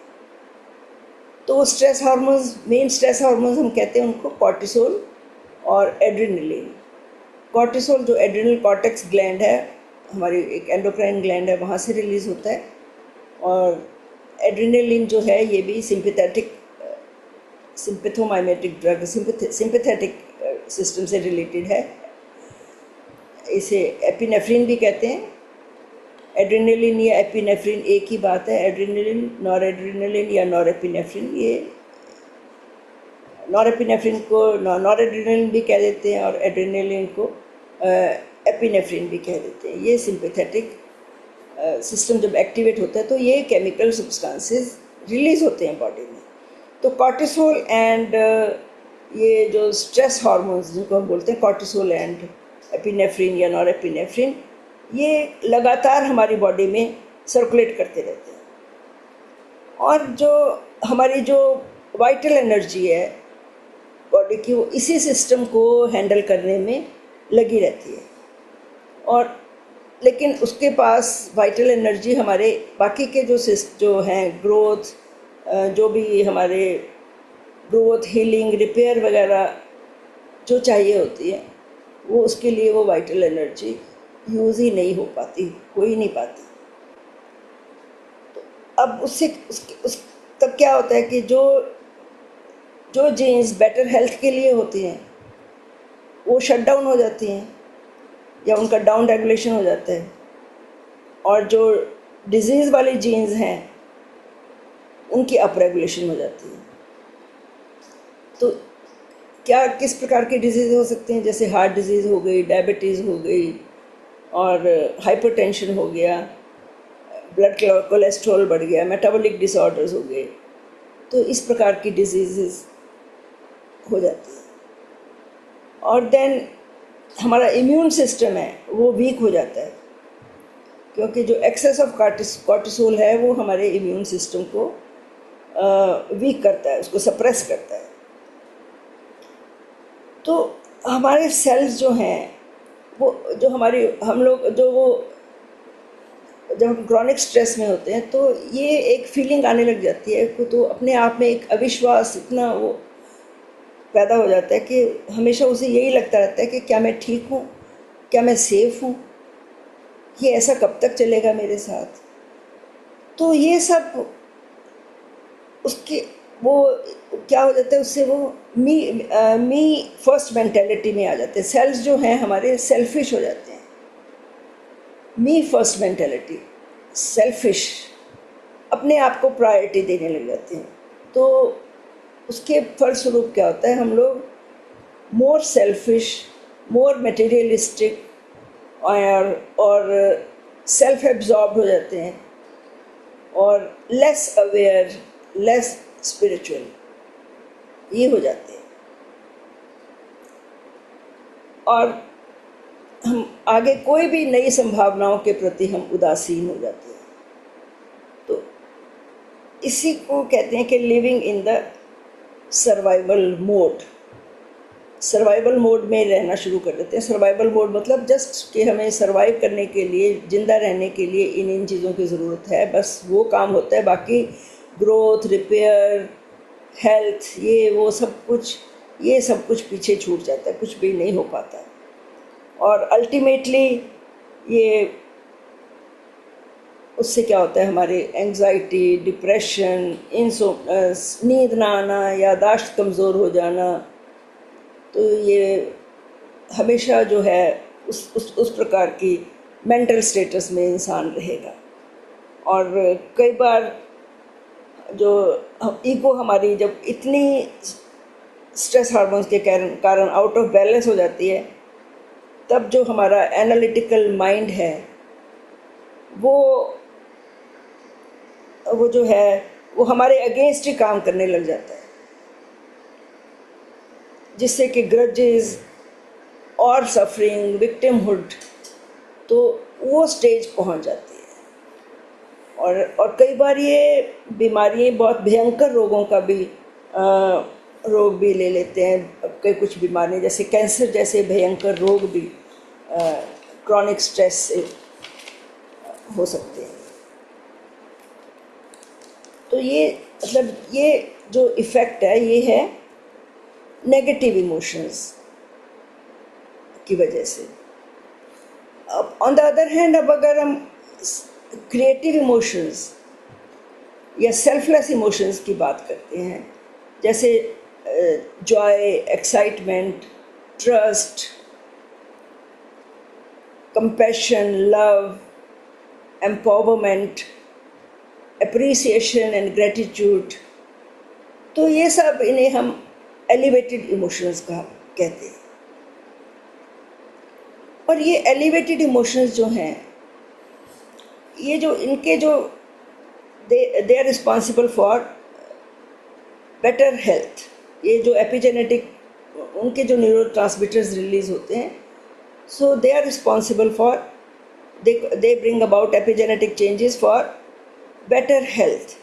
तो stress hormones, main stress hormones हम कहते हैं उनको कॉर्टिसोल और एड्रेनलिन। कॉर्टिसोल जो एड्रेनल कॉर्टेक्स ग्लैंड है, हमारी एक एंडोक्राइन ग्लैंड है, वहाँ से रिलीज़ होता है। और एड्रेनलिन जो है ये भी सिंपैथोमाइमेटिक ड्रग, सिंपैथेटिक सिस्टम से रिलेटेड है। इसे एपिनेफ्रिन भी कहते हैं। एड्रेनलिन या एपिनेफ्रिन एक ही बात है। एड्रेनलिन, नॉरएड्रेनलिन या नॉरएपिनेफ्रिन, ये नॉरएपिनेफ्रिन को नॉरएड्रेनलिन भी कह देते हैं और एड्रेनलिन को एपिनेफ्रिन भी कह देते हैं। ये सिंपैथेटिक सिस्टम जब एक्टिवेट होता है तो ये केमिकल सब्सटेंसेस रिलीज़ होते हैं बॉडी में। तो कॉर्टिसोल एंड ये जो स्ट्रेस हार्मोन्स जिनको हम बोलते हैं कॉर्टिसोल एंड एपिनेफ्रिन या नॉरएपिनेफ्रिन, ये लगातार हमारी बॉडी में सर्कुलेट करते रहते हैं, और जो हमारी जो वाइटल एनर्जी है बॉडी की, वो इसी सिस्टम को हैंडल करने में लगी रहती है। और लेकिन उसके पास वाइटल एनर्जी हमारे बाकी के जो हैं ग्रोथ, जो भी हमारे ग्रोथ, हीलिंग, रिपेयर वगैरह जो चाहिए होती है, वो उसके लिए वो वाइटल एनर्जी यूज़ ही नहीं हो पाती, हो ही नहीं पाती। अब उससे उस तब क्या होता है कि जो जो जीन्स बेटर हेल्थ के लिए होती हैं वो शट डाउन हो जाती हैं या उनका डाउन रेगुलेशन हो जाता है, और जो डिजीज़ वाली जीन्स हैं उनकी अप रेगुलेशन हो जाती है। तो क्या किस प्रकार की डिजीज़ हो सकती हैं, जैसे हार्ट डिजीज़ हो गई, डायबिटीज़ हो गई, और हाइपरटेंशन हो गया, ब्लड कोलेस्ट्रॉल बढ़ गया, मेटाबॉलिक डिसऑर्डर्स हो गए। तो इस प्रकार की डिजीज़ हो जाती है। और देन हमारा इम्यून सिस्टम है वो वीक हो जाता है, क्योंकि जो एक्सेस ऑफ कॉर्टिसोल है वो हमारे इम्यून सिस्टम को वीक करता है, उसको सप्रेस करता है। तो हमारे सेल्स जो हैं वो जो हमारी हम लोग जो वो जब हम क्रॉनिक स्ट्रेस में होते हैं तो ये एक फीलिंग आने लग जाती है, तो अपने आप में एक अविश्वास इतना वो पैदा हो जाता है कि हमेशा उसे यही लगता रहता है कि क्या मैं ठीक हूँ, क्या मैं सेफ हूँ, ये ऐसा कब तक चलेगा मेरे साथ। तो ये सब उसके वो क्या हो जाता है, उससे वो मी फर्स्ट मेंटेलिटी में आ जाते हैं। सेल्स जो हैं हमारे सेल्फिश हो जाते हैं, मी फर्स्ट मेंटेलिटी, सेल्फिश, अपने आप को प्रायोरिटी देने लग जाते हैं। तो उसके फलस्वरूप क्या होता है, हम लोग मोर सेल्फिश, मोर मटेरियलिस्टिक और सेल्फ एब्जॉर्ब हो जाते हैं, और लेस अवेयर, लेस स्पिरिचुअल ये हो जाते हैं। और हम आगे कोई भी नई संभावनाओं के प्रति हम उदासीन हो जाते हैं। तो इसी को कहते हैं कि living in the survival mode, survival mode में रहना शुरू कर देते हैं। सर्वाइवल मोड मतलब जस्ट कि हमें सर्वाइव करने के लिए, जिंदा रहने के लिए इन चीज़ों की ज़रूरत है, बस वो काम होता है। बाकी ग्रोथ, रिपेयर, हेल्थ, ये सब कुछ पीछे छूट जाता है, कुछ भी नहीं हो पाता। और अल्टीमेटली ये उससे क्या होता है, हमारे एंग्जाइटी, डिप्रेशन, नींद ना आना, याददाश्त कमज़ोर हो जाना, तो ये हमेशा जो है उस प्रकार की मेंटल स्टेटस में इंसान रहेगा। और कई बार जो ईगो हमारी जब इतनी स्ट्रेस हार्मोन्स के कारण आउट ऑफ बैलेंस हो जाती है, तब जो हमारा एनालिटिकल माइंड है वो जो है वो हमारे अगेंस्ट ही काम करने लग जाता है, जिससे कि ग्रजेस और सफरिंग, विक्टिमहुड, तो वो स्टेज पहुंच जाती है। और कई बार ये बीमारियाँ बहुत भयंकर रोगों का भी रोग भी ले लेते हैं। कई कुछ बीमारियाँ जैसे कैंसर जैसे भयंकर रोग भी क्रॉनिक स्ट्रेस से हो सकते हैं। तो ये मतलब ये जो इफ़ेक्ट है ये है नेगेटिव इमोशंस की वजह से। अब ऑन द अदर हैंड, अब अगर हम क्रिएटिव इमोशंस या सेल्फलेस इमोशंस की बात करते हैं, जैसे Joy, excitement, trust, compassion, love, empowerment, appreciation and gratitude, तो ये सब इन्हें हम एलिवेटेड इमोशंस का कहते हैं। और ये एलिवेटेड इमोशंस जो हैं, ये जो इनके जो they are responsible for better health. ये जो एपिजेनेटिक उनके जो न्यूरोट्रांसमिटर्स रिलीज होते हैं, so they are responsible for they bring about epigenetic changes for better health.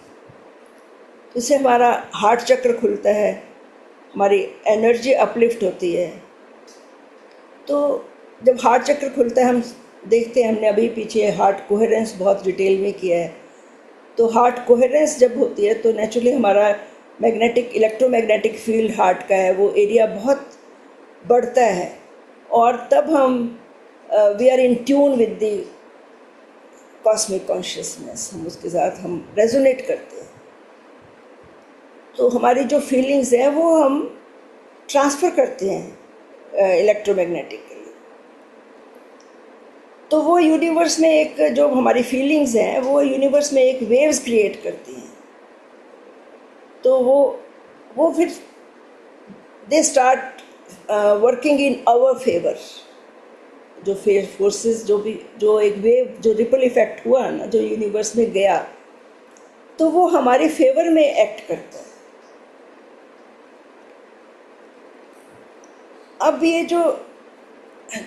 इससे हमारा हार्ट चक्र खुलता है, हमारी एनर्जी अपलिफ्ट होती है। तो जब हार्ट चक्र खुलता है, हम देखते हैं, हमने अभी पीछे हार्ट कोहेरेंस बहुत डिटेल में किया है। तो हार्ट कोहेरेंस जब होती है तो नेचुरली हमारा इलेक्ट्रोमैग्नेटिक फील्ड हार्ट का है, वो एरिया बहुत बढ़ता है, और तब हम we are in tune with the cosmic consciousness, हम उसके साथ हम रेजोनेट करते हैं। तो हमारी जो फीलिंग्स हैं वो हम ट्रांसफ़र करते हैं इलेक्ट्रोमैग्नेटिकली। तो वो यूनिवर्स में एक जो हमारी फीलिंग्स हैं वो यूनिवर्स में एक वेव्स क्रिएट करती हैं। तो वो फिर they start working in our favour. जो फोर्सेस जो एक वेव जो रिपल इफेक्ट हुआ ना, जो यूनिवर्स में गया, तो वो हमारे फेवर में एक्ट करता है। अब ये जो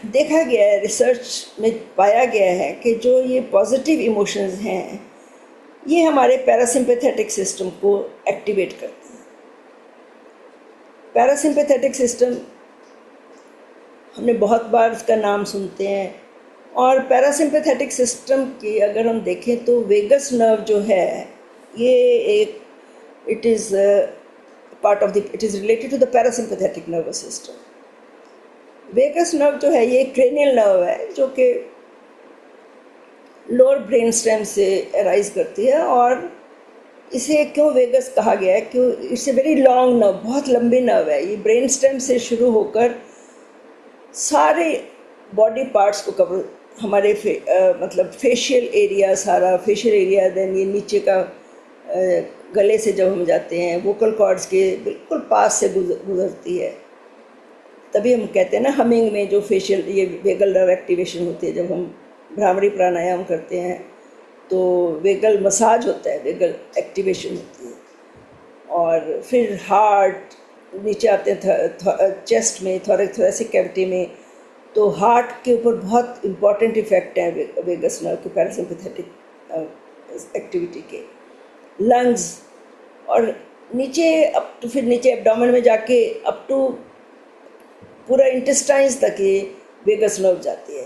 देखा गया है, रिसर्च में पाया गया है कि जो ये पॉजिटिव इमोशंस हैं ये हमारे पैरासिम्पैथेटिक सिस्टम को एक्टिवेट करते हैं। पैरासिम्पैथेटिक सिस्टम हमने बहुत बार इसका नाम सुनते हैं, और पैरासिम्पैथेटिक सिस्टम की अगर हम देखें तो वेगस नर्व जो है ये एक it is related to the parasympathetic nervous system. Vagus nerve जो है ये क्रेनियल नर्व है जो कि लोअर ब्रेन स्टेम से अराइज करती है, और इसे क्यों वेगस कहा गया है? क्यों? It's a very long nerve, बहुत लंबी नर्व है। ये ब्रेन स्टेम से शुरू होकर सारे बॉडी पार्ट्स को कवर, हमारे मतलब फेशियल एरिया, सारा फेशियल एरिया, देन ये नीचे का गले से जब हम जाते हैं वोकल कॉर्ड्स के बिल्कुल पास से गुजरती है। तभी हम कहते हैं ना हमिंग में जो फेशियल ये वेगल नर्व एक्टिवेशन होती है, जब हम भ्रामरी प्राणायाम करते हैं तो वेगल मसाज होता है, वेगल एक्टिवेशन होती है। और फिर हार्ट नीचे आते हैं चेस्ट में, थोरेसिक कैविटी में, तो हार्ट के ऊपर बहुत इम्पॉर्टेंट इफेक्ट है वेगस नर्व के, पैरासिम्पैथेटिक एक्टिविटी के। लंग्स और नीचे फिर नीचे एब्डोमेन में जाके अप टू पूरा इंटेस्टाइन्स तक ये वेगस नर्व जाती है।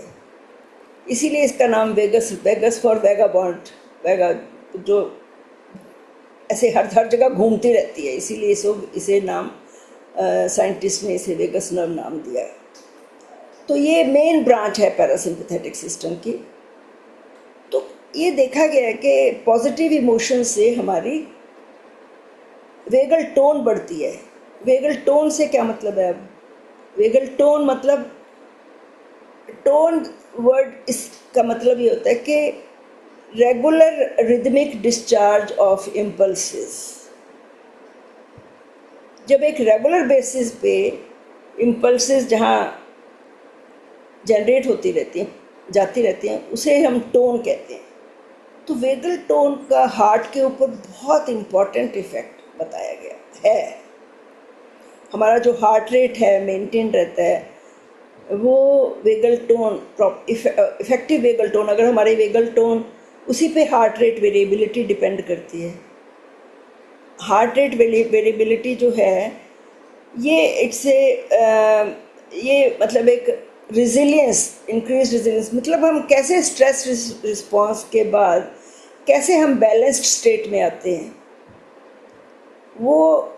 इसीलिए इसका नाम वेगस फॉर वेगाबॉन्ड, वेगा जो ऐसे हर जगह घूमती रहती है, इसीलिए इसे नाम साइंटिस्ट ने इसे वेगस नर्व नाम दिया है। तो ये मेन ब्रांच है पैरासिम्पैथेटिक सिस्टम की। तो ये देखा गया है कि पॉजिटिव इमोशन से हमारी वेगल टोन बढ़ती है। वेगल टोन से क्या मतलब है? वेगल टोन मतलब, टोन वर्ड इसका मतलब ये होता है कि regular rhythmic discharge of impulses. जब एक रेगुलर बेसिस पे इम्पल्सेस जहाँ जनरेट होती रहती हैं, जाती रहती हैं, उसे हम टोन कहते हैं। तो वेगल टोन का हार्ट के ऊपर बहुत इम्पॉर्टेंट इफेक्ट बताया गया है। हमारा जो हार्ट रेट है मेंटेन रहता है, वो vagal tone, effective vagal tone, अगर हमारी वेगल टोन, उसी पे हार्ट रेट वेरिएबिलिटी डिपेंड करती है। हार्ट रेट वेरिएबिलिटी जो है ये मतलब एक रिजिलियंस, इंक्रीज रिजिलियंस, मतलब हम कैसे स्ट्रेस रिस्पॉन्स के बाद कैसे हम बैलेंस्ड स्टेट में आते हैं, वो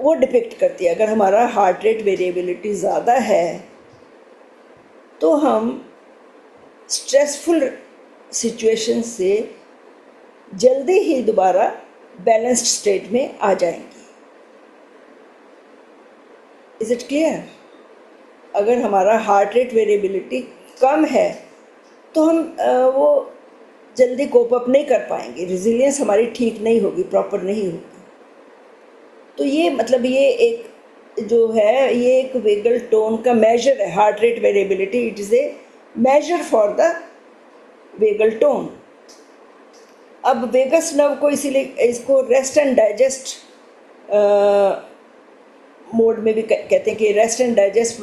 डिपिक्ट करती है। अगर हमारा हार्ट रेट वेरिएबिलिटी ज़्यादा है तो हम स्ट्रेसफुल सिचुएशन से जल्दी ही दोबारा बैलेंस्ड स्टेट में आ जाएंगे। Is it clear? अगर हमारा हार्ट रेट वेरिएबिलिटी कम है तो हम वो जल्दी कोप अप नहीं कर पाएंगे, रिजिलियंस हमारी ठीक नहीं होगी, प्रॉपर नहीं होगी। तो ये मतलब ये एक जो है ये एक वेगल टोन का मेजर है, heart rate variability. It is a measure for the vagal tone. अब वेगस नर्व को इसीलिए इसको रेस्ट एंड डाइजेस्ट मोड में भी कहते हैं कि रेस्ट एंड डाइजेस्ट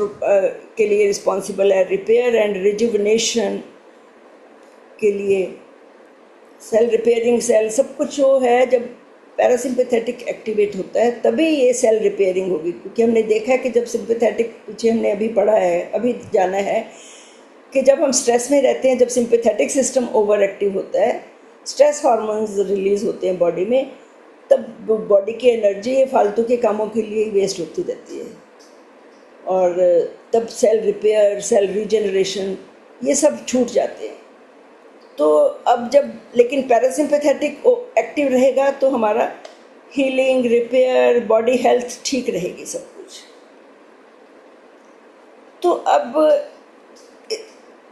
के लिए रिस्पॉन्सिबल है, रिपेयर एंड रिजुवनेशन के लिए, सेल रिपेयरिंग, सेल सब कुछ वो है। जब पैरासिम्पैथेटिक एक्टिवेट होता है तभी ये सेल रिपेयरिंग होगी, क्योंकि हमने देखा है कि जब सिम्पैथेटिक, पीछे हमने अभी पढ़ा है, अभी जाना है कि जब हम स्ट्रेस में रहते हैं, जब सिम्पैथेटिक सिस्टम ओवर एक्टिव होता है, स्ट्रेस हार्मोन्स रिलीज़ होते हैं बॉडी में, तब बॉडी की एनर्जी फालतू के कामों के लिए वेस्ट होती रहती है। और तब सेल रिपेयर, सेल रीजनरेशन ये सब छूट जाते हैं। तो अब जब लेकिन पैरासिम्पैथेटिक एक्टिव रहेगा तो हमारा हीलिंग, रिपेयर, बॉडी हेल्थ ठीक रहेगी सब कुछ। तो अब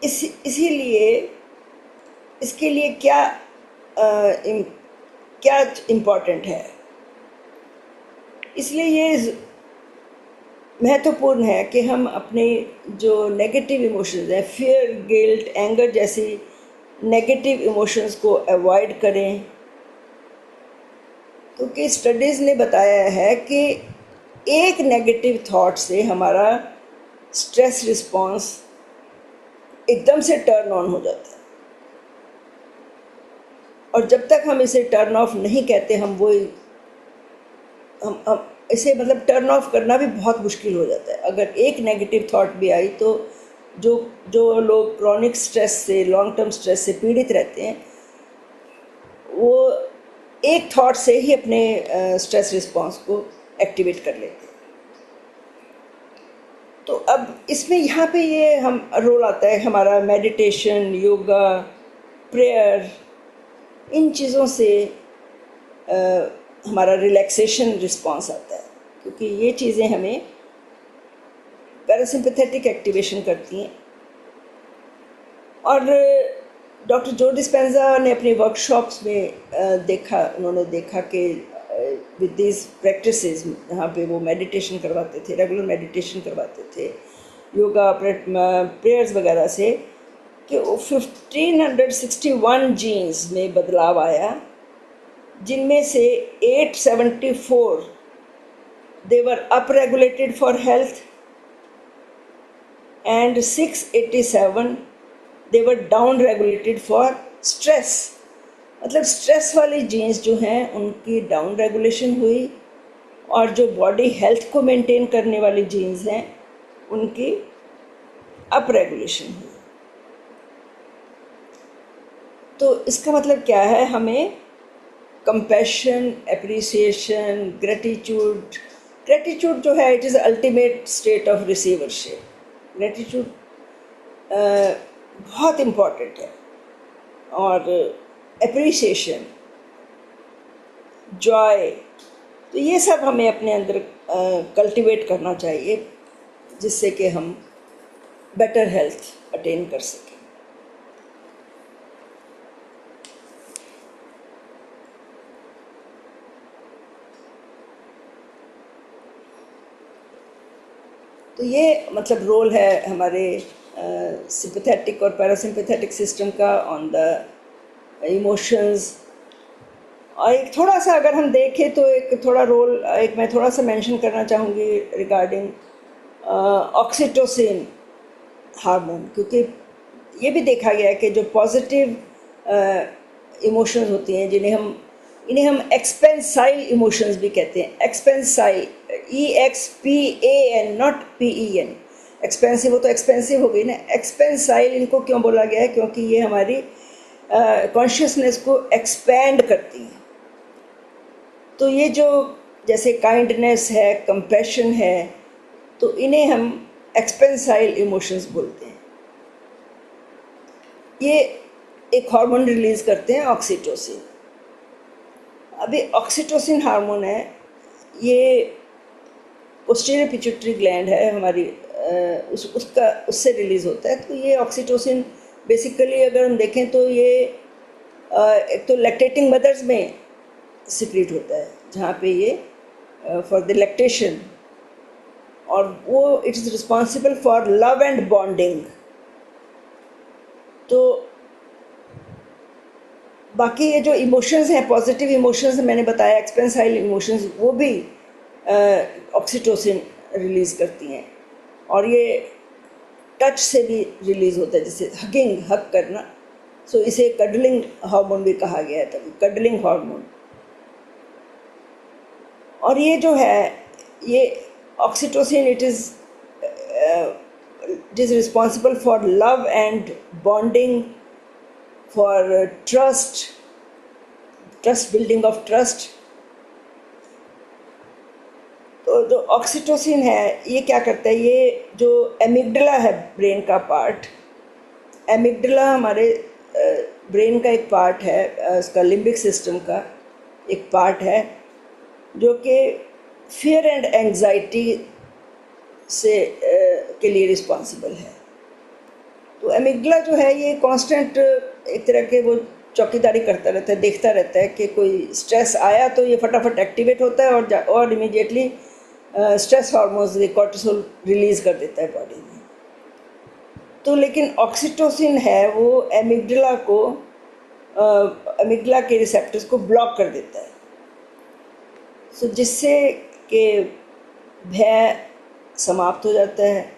इसीलिए इसके लिए क्या इम्पोर्टेंट है, इसलिए ये महत्वपूर्ण है कि हम अपने जो नेगेटिव इमोशंस हैं, फियर, गिल्ट, एंगर जैसी नेगेटिव इमोशंस को अवॉइड करें, क्योंकि स्टडीज़ ने बताया है कि एक नेगेटिव थॉट से हमारा स्ट्रेस रिस्पॉन्स एकदम से टर्न ऑन हो जाता है, और जब तक हम इसे टर्न ऑफ नहीं कहते हम इसे मतलब टर्न ऑफ करना भी बहुत मुश्किल हो जाता है। अगर एक नेगेटिव थॉट भी आई तो जो लोग क्रॉनिक स्ट्रेस से, लॉन्ग टर्म स्ट्रेस से पीड़ित रहते हैं, वो एक थॉट से ही अपने स्ट्रेस रिस्पॉन्स को एक्टिवेट कर लेते हैं। तो अब इसमें यहाँ पे ये हम रोल आता है हमारा मेडिटेशन, योगा, प्रेयर, इन चीज़ों से हमारा रिलैक्सेशन रिस्पॉन्स आता है, क्योंकि ये चीज़ें हमें पैरासिम्पैथेटिक एक्टिवेशन करती हैं। और डॉक्टर जो डिस्पेंजा ने अपनी वर्कशॉप्स में उन्होंने देखा कि विद दिस प्रैक्टिसेस, जहाँ पे वो मेडिटेशन करवाते थे, रेगुलर मेडिटेशन करवाते थे, योगा, प्रेयर्स वगैरह से, कि 1561 जीन्स में बदलाव आया, जिनमें से 874 they were upregulated for health and 687 they were downregulated for stress। मतलब स्ट्रेस वाली जीन्स जो हैं उनकी डाउन रेगुलेशन हुई, और जो बॉडी हेल्थ को मेंटेन करने वाली जीन्स हैं उनकी अप रेगुलेशन हुई। तो इसका मतलब क्या है, हमें कंपैशन, एप्रिसिएशन, ग्रेटिट्यूड जो है, it is ultimate state of receivership. Gratitude बहुत इम्पॉर्टेंट है, और एप्रिसिएशन, जॉय, तो ये सब हमें अपने अंदर कल्टीवेट करना चाहिए, जिससे कि हम बेटर हेल्थ अटेन कर सकें। तो ये मतलब रोल है हमारे सिंपैथेटिक और पैरासिम्पैथेटिक सिस्टम का ऑन द इमोशंस। और एक थोड़ा सा अगर हम देखें तो मैं थोड़ा सा मेंशन करना चाहूँगी रिगार्डिंग ऑक्सीटोसिन हार्मोन, क्योंकि ये भी देखा गया है कि जो पॉजिटिव इमोशंस होती हैं, इन्हें हम एक्सपेंसाइल इमोशंस भी कहते हैं। एक्सपेंसाइल, EXPAN, नॉट PEN। एक्सपेंसिव हो तो एक्सपेंसिव हो गई ना, एक्सपेंसाइल इनको क्यों बोला गया है, क्योंकि ये हमारी कॉन्शियसनेस को एक्सपैंड करती हैं। तो ये जो जैसे काइंडनेस है, कंपैशन है, तो इन्हें हम एक्सपेंसाइल इमोशंस बोलते हैं। ये एक हार्मोन रिलीज करते हैं, ऑक्सीटोसिन। अभी ऑक्सीटोसिन हार्मोन है, ये पोस्टीरियर पिट्यूटरी ग्लैंड है हमारी, उससे रिलीज़ होता है। तो ये ऑक्सीटोसिन बेसिकली अगर हम देखें तो ये एक तो लैक्टेटिंग मदर्स में सिक्रीट होता है, जहाँ पे ये फॉर द लैक्टेशन, और वो it is responsible for love and bonding. तो बाकी ये जो इमोशंस हैं, पॉजिटिव इमोशंस मैंने बताया, एक्सपेंसाइल इमोशंस, वो भी ऑक्सीटोसिन रिलीज़ करती हैं। और ये टच से भी रिलीज़ होता है, जैसे हग करना, सो इसे कडलिंग हार्मोन भी कहा गया है, तभी कडलिंग हार्मोन। और ये जो है, ये oxytocin it is responsible for love and bonding, for trust, building of trust. तो तो जो ऑक्सीटोसिन है ये क्या करता है, ये जो एमिगडला है ब्रेन का पार्ट, एमिगडला हमारे ब्रेन का एक पार्ट है, इसका लिम्बिक सिस्टम का एक पार्ट है जो कि फियर एंड एंजाइटी से के लिए रिस्पॉन्सिबल है। तो एमिगडला जो है ये कांस्टेंट एक तरह के वो चौकीदारी करता रहता है, देखता रहता है कि कोई स्ट्रेस आया तो ये फटाफट एक्टिवेट होता है और immediately stress hormones cortisol release कर देता है बॉडी में। तो लेकिन ऑक्सीटोसिन है वो एमिगडला के रिसेप्टर्स को ब्लॉक कर देता है, सो जिससे कि भय समाप्त हो जाता है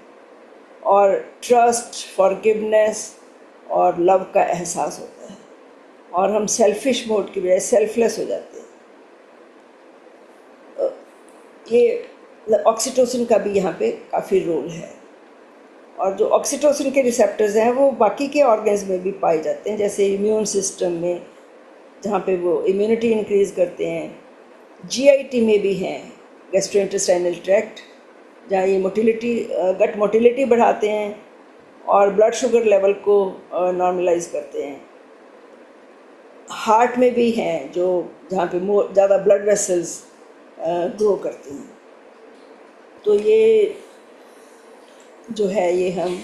और ट्रस्ट, फॉरगिवनेस और लव का एहसास होता है और हम सेल्फिश मोड की बजाय सेल्फलेस हो जाते हैं। ये ऑक्सीटोसिन का भी यहाँ पे काफ़ी रोल है। और जो ऑक्सीटोसिन के रिसेप्टर्स हैं वो बाकी के ऑर्गन्स में भी पाए जाते हैं, जैसे इम्यून सिस्टम में जहाँ पे वो इम्यूनिटी इंक्रीज़ करते हैं, जीआईटी में भी हैं, गैस्ट्रोइंटेस्टाइनल ट्रैक्ट, जहाँ ये मोटिलिटी, गट मोटिलिटी बढ़ाते हैं और ब्लड शुगर लेवल को नॉर्मलाइज करते हैं। हार्ट में भी हैं जो जहाँ पे ज़्यादा ब्लड वेसल्स ग्रो करते हैं। तो ये जो है ये हमने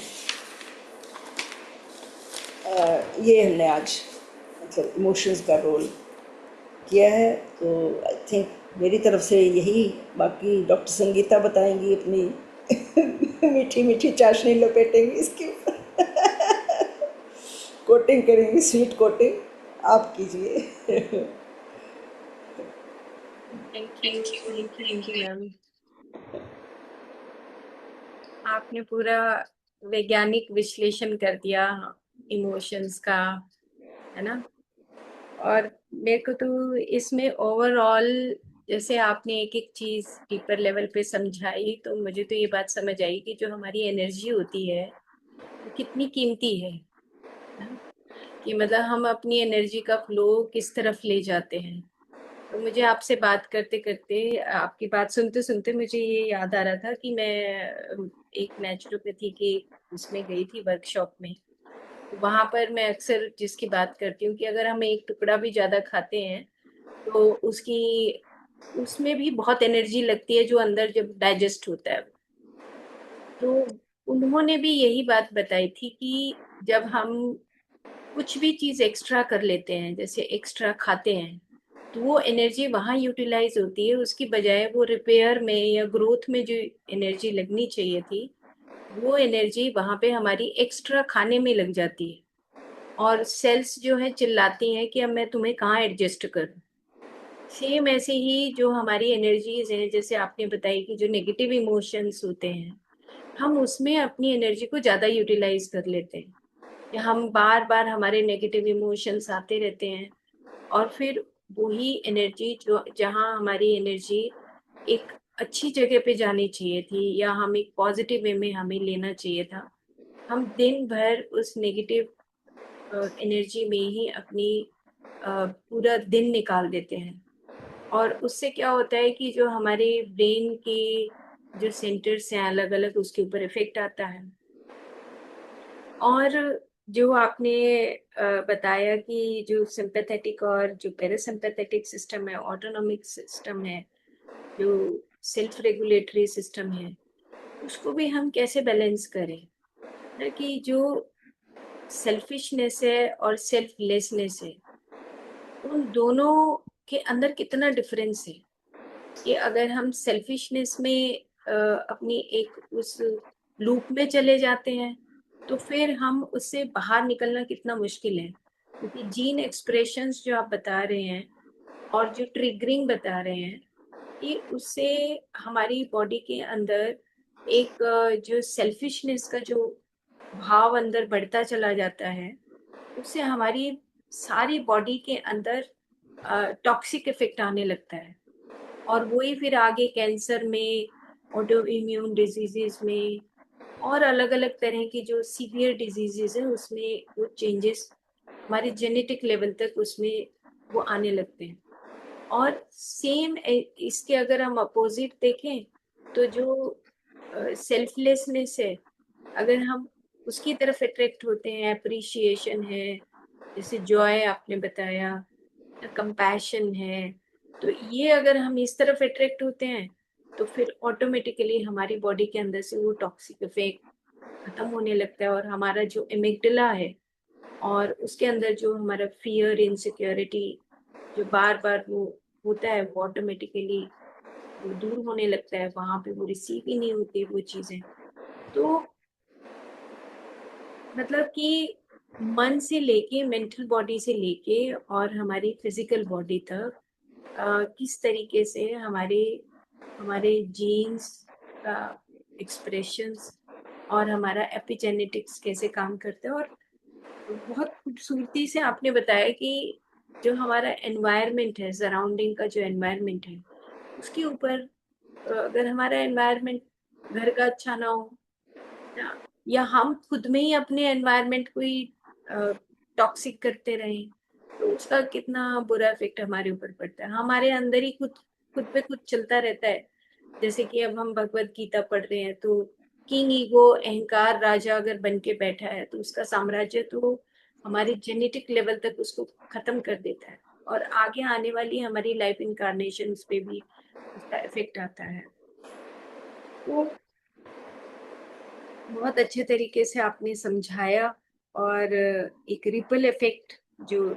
आज मतलब इमोशंस का रोल किया है। तो आई थिंक मेरी तरफ से यही, बाकी डॉक्टर संगीता बताएंगी अपनी मीठी मीठी चाशनी लपेटेंगी इसके ऊपर कोटिंग करेंगी, स्वीट कोटिंग आप कीजिए। Thank you ma'am. आपने पूरा वैज्ञानिक विश्लेषण कर दिया इमोशंस का, है ना। और मेरे को तो इसमें ओवरऑल जैसे आपने एक एक चीज डीपर लेवल पे समझाई, तो मुझे तो ये बात समझ आई कि जो हमारी एनर्जी होती है वो कितनी कीमती है ना? कि मतलब हम अपनी एनर्जी का फ्लो किस तरफ ले जाते हैं। तो मुझे आपसे बात करते करते, आपकी बात सुनते सुनते मुझे ये याद आ रहा था कि मैं एक नेचुरोपैथी के उसमें गई थी वर्कशॉप में। वहां पर मैं अक्सर जिसकी बात करती हूँ कि अगर हम एक टुकड़ा भी ज्यादा खाते हैं तो उसमें भी बहुत एनर्जी लगती है जो अंदर जब डाइजेस्ट होता है। तो उन्होंने भी यही बात बताई थी कि जब हम कुछ भी चीज एक्स्ट्रा कर लेते हैं, जैसे एक्स्ट्रा खाते हैं, तो वो एनर्जी वहां यूटिलाइज होती है, उसकी बजाय वो रिपेयर में या ग्रोथ में जो एनर्जी लगनी चाहिए थी वो एनर्जी वहां पे हमारी एक्स्ट्रा खाने में लग जाती है। और सेल्स जो है चिल्लाती हैं कि अब मैं तुम्हें कहाँ एडजस्ट करूं। सेम ऐसे ही जो हमारी एनर्जीज हैं, जैसे आपने बताई कि जो नेगेटिव इमोशंस होते हैं हम उसमें अपनी एनर्जी को ज्यादा यूटिलाइज कर लेते हैं, या हम बार बार हमारे नेगेटिव इमोशंस आते रहते हैं। और फिर वही एनर्जी जो जहाँ हमारी एनर्जी एक अच्छी जगह पे जानी चाहिए थी या हम एक पॉजिटिव वे में हमें लेना चाहिए था, हम दिन भर उस नेगेटिव एनर्जी में ही अपनी पूरा दिन निकाल देते हैं। और उससे क्या होता है कि जो हमारे ब्रेन के जो सेंटर्स हैं अलग अलग, उसके ऊपर इफेक्ट आता है। और जो आपने बताया कि जो सिंपैथेटिक और जो पैरासिम्पैथेटिक सिस्टम है, ऑटोनॉमिक सिस्टम है, जो सेल्फ रेगुलेटरी सिस्टम है, उसको भी हम कैसे बैलेंस करें ना, कि जो सेल्फिशनेस है और सेल्फलेसनेस है, उन दोनों के अंदर कितना डिफरेंस है। कि अगर हम सेल्फिशनेस में अपनी एक उस लूप में चले जाते हैं तो फिर हम उससे बाहर निकलना कितना मुश्किल है, क्योंकि जीन एक्सप्रेशंस जो आप बता रहे हैं और जो ट्रिगरिंग बता रहे हैं, कि उससे हमारी बॉडी के अंदर एक जो सेल्फिशनेस का जो भाव अंदर बढ़ता चला जाता है, उससे हमारी सारी बॉडी के अंदर टॉक्सिक इफेक्ट आने लगता है। और वही फिर आगे कैंसर में, ऑटो इम्यून डिजीजेस में और अलग अलग तरह की जो सीवियर डिजीजेस है उसमें वो चेंजेस हमारे जेनेटिक लेवल तक उसमें वो आने लगते हैं। और सेम इसके अगर हम अपोजिट देखें तो जो सेल्फलेसनेस है, अगर हम उसकी तरफ अट्रैक्ट होते हैं, अप्रिशिएशन है, जैसे जॉय आपने बताया, कंपैशन है, तो ये अगर हम इस तरफ अट्रैक्ट होते हैं तो फिर ऑटोमेटिकली हमारी बॉडी के अंदर से वो टॉक्सिक इफेक्ट खत्म होने लगता है, और हमारा जो एमिगडाला है और उसके अंदर जो हमारा फियर, इनसिक्योरिटी जो बार बार वो होता है, वो ऑटोमेटिकली वो दूर होने लगता है, वहां पे वो रिसीव ही नहीं होती वो चीजें। तो मतलब कि मन से लेके, मेंटल बॉडी से लेके और हमारी फिजिकल बॉडी तक किस तरीके से हमारे हमारे जीन्स का एक्सप्रेशंस और हमारा एपिजेनेटिक्स कैसे काम करता है। और बहुत खूबसूरती से आपने बताया कि जो हमारा एनवायरनमेंट है, सराउंडिंग का जो एनवायरनमेंट है, उसके ऊपर अगर हमारा एनवायरनमेंट घर का अच्छा ना हो, या हम खुद में ही अपने एनवायरनमेंट को ही टॉक्सिक करते रहें, तो उसका कितना बुरा इफेक्ट हमारे ऊपर पड़ता है। हमारे अंदर ही खुद खुद पे खुद चलता रहता है। जैसे कि अब हम भगवत गीता पढ़ रहे हैं, तो किंग ईगो, अहंकार राजा अगर बन के बैठा है, तो उसका साम्राज्य तो हमारी जेनेटिक लेवल तक उसको खत्म कर देता है, और आगे आने वाली हमारी लाइफ इनकारनेशन पे भी उसका इफेक्ट आता है। तो बहुत अच्छे तरीके से आपने समझाया, और एक रिपल इफेक्ट जो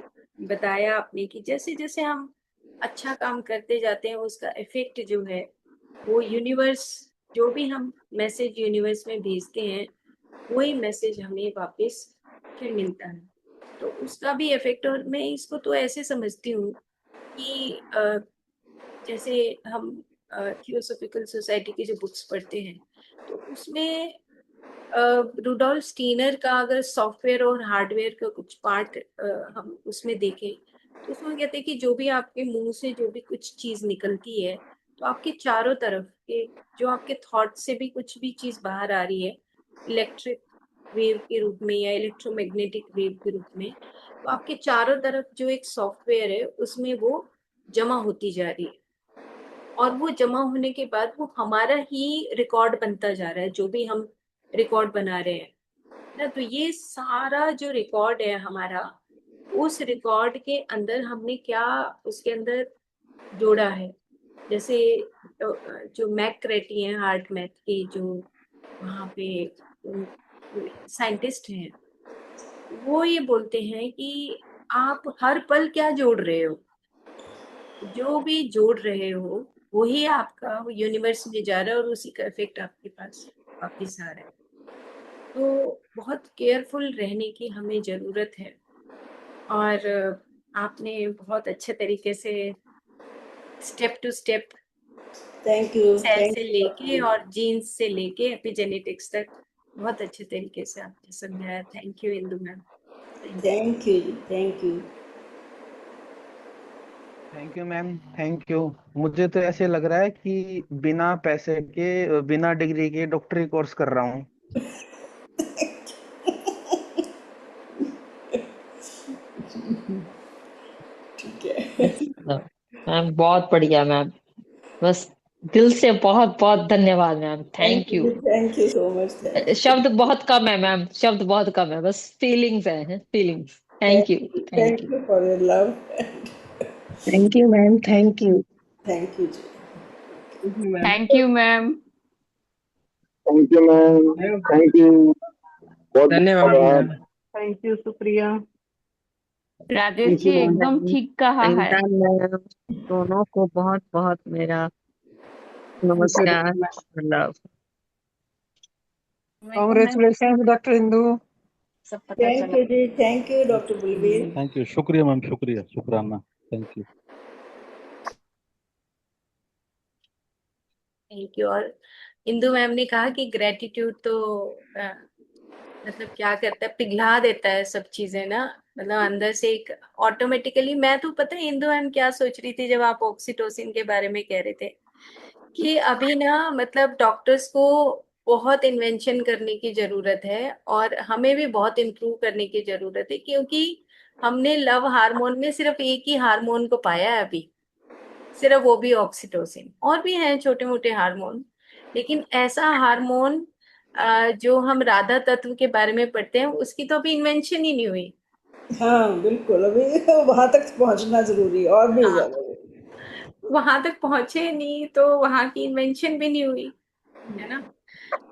बताया आपने कि जैसे जैसे हम अच्छा काम करते जाते हैं, उसका इफेक्ट जो है वो यूनिवर्स, जो भी हम मैसेज यूनिवर्स में भेजते हैं, वही मैसेज हमें वापस फिर मिलता है। तो उसका भी इफेक्ट, और मैं इसको तो ऐसे समझती हूँ कि जैसे हम थियोसॉफिकल सोसाइटी की जो बुक्स पढ़ते हैं, तो उसमें रुडोल्फ स्टीनर का अगर सॉफ्टवेयर और हार्डवेयर का कुछ पार्ट हम उसमें देखें, तो उसमें कहते हैं कि जो भी आपके मुंह से जो भी कुछ चीज निकलती है, तो आपके चारों तरफ के जो आपके थॉट से भी कुछ भी चीज बाहर आ रही है, इलेक्ट्रिक वेव के रूप में या इलेक्ट्रोमैग्नेटिक वेव के रूप में, तो आपके चारों तरफ जो एक सॉफ्टवेयर है उसमें वो जमा होती जा रही है, और वो जमा होने के बाद वो हमारा ही रिकॉर्ड बनता जा रहा है, जो भी हम रिकॉर्ड बना रहे हैं ना। तो ये सारा जो रिकॉर्ड है हमारा, उस रिकॉर्ड के अंदर हमने क्या उसके अंदर जोड़ा है। जैसे जो मैक क्रेटी हैं, हार्ट मैथ के जो वहाँ पे साइंटिस्ट हैं, वो ये बोलते हैं कि आप हर पल क्या जोड़ रहे हो, जो भी जोड़ रहे हो वही आपका यूनिवर्स में जा रहा है, और उसी का इफेक्ट आपके पास वापिस आ रहा है। तो बहुत केयरफुल रहने की हमें जरूरत है। और आपने बहुत अच्छे तरीके से स्टेप टू स्टेप सेल थैंक से लेके यू। और जीन्स से लेके एपिजेनेटिक्स तक बहुत अच्छे तरीके से आपने समझाया। Thank you Indu ma'am, thank you. Thank you ji, thank you. Thank you ma'am, thank you. मुझे तो ऐसे लग रहा है कि बिना पैसे के, बिना डिग्री के डॉक्टरी कोर्स कर रहा हूँ। ठीक है। मैम बहुत बढ़िया मैम, बस दिल से बहुत बहुत धन्यवाद ma'am, thank you. Thank you so much. शब्द बहुत कम है मैम, शब्द बहुत कम है, बस फीलिंग्स है, feelings. Thank you, thank thank you. You for your love. Thank you ma'am, thank you. Thank you ji. Ma'am, thank you ma'am. Thank you ma'am, thank you, बहुत धन्यवाद धन्यवाद। मैम। थैंक यू, शुक्रिया। Rajesh thank ji you एकदम मैम, ठीक कहा है। Anita ma'am, दोनों को बहुत बहुत मेरा नमस्कार, मतलब कॉन्ग्रेचुलेशन डॉक्टर इंदु। सब पता थैंक चला। You ji, thank you doctor Bulbir. Thank you, शुक्रिया मैम, शुक्रिया, शुक्राना। Thank you. Thank you. और इंदु मैम ने कहा कि ग्रेटिट्यूड तो मतलब क्या करता है, पिघला देता है सब चीजें ना, मतलब अंदर से एक ऑटोमेटिकली। मैं तो पता है इंदु मैम क्या सोच रही थी जब आप ऑक्सीटोसिन के बारे में कह रहे थे, कि अभी ना मतलब डॉक्टर्स को बहुत इन्वेंशन करने की जरूरत है, और हमें भी बहुत इम्प्रूव करने की जरूरत है, क्योंकि हमने लव हार्मोन में सिर्फ एक ही हार्मोन को पाया है अभी, सिर्फ वो भी ऑक्सीटोसिन, और भी हैं छोटे मोटे हार्मोन, लेकिन ऐसा हार्मोन जो हम राधा तत्व के बारे में पढ़ते हैं उसकी तो अभी इन्वेंशन ही नहीं हुई। हाँ बिल्कुल, अभी वहां तक पहुंचना जरूरी है और भी हाँ, ज्यादा। वहां तक पहुंचे नहीं तो वहां की इन्वेंशन भी नहीं हुई, है ना।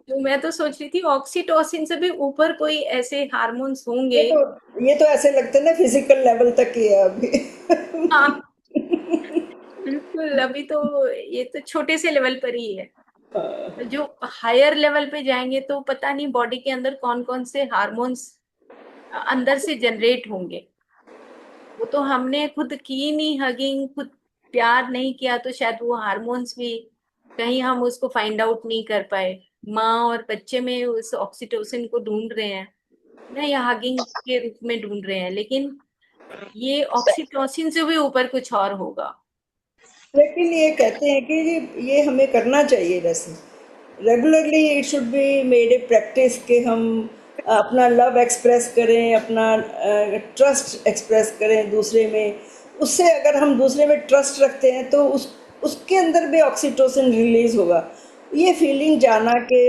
तो मैं तो सोच रही थी ऑक्सीटोसिन से भी ऊपर कोई ऐसे हार्मोन्स होंगे। ये तो ऐसे लगता है ना फिजिकल लेवल तक ही है अभी। हाँ बिल्कुल, अभी तो ये तो छोटे से लेवल पर ही है। जो हायर लेवल पे जाएंगे तो पता नहीं बॉडी के अंदर कौन कौन से हार्मोन्स अंदर से जनरेट होंगे। वो तो हमने खुद की नहीं हगिंग, खुद प्यार नहीं किया तो शायद वो हार्मोन्स भी कहीं हम उसको फाइंड आउट नहीं कर पाए। माँ और बच्चे में उस ऑक्सीटोसिन को ढूंढ रहे हैं ना, या हगिंग के रूप में ढूंढ रहे हैं, लेकिन ये ऑक्सीटोसिन से भी ऊपर कुछ और होगा। लेकिन ये कहते हैं कि ये हमें करना चाहिए, वैसे regularly it should be made a practice कि हम अपना लव एक्सप्रेस करें, अपना ट्रस्ट एक्सप्रेस करें दूसरे में। उससे अगर हम दूसरे में ट्रस्ट रखते हैं तो उसके अंदर भी ऑक्सीटोसिन रिलीज होगा। ये फीलिंग जाना कि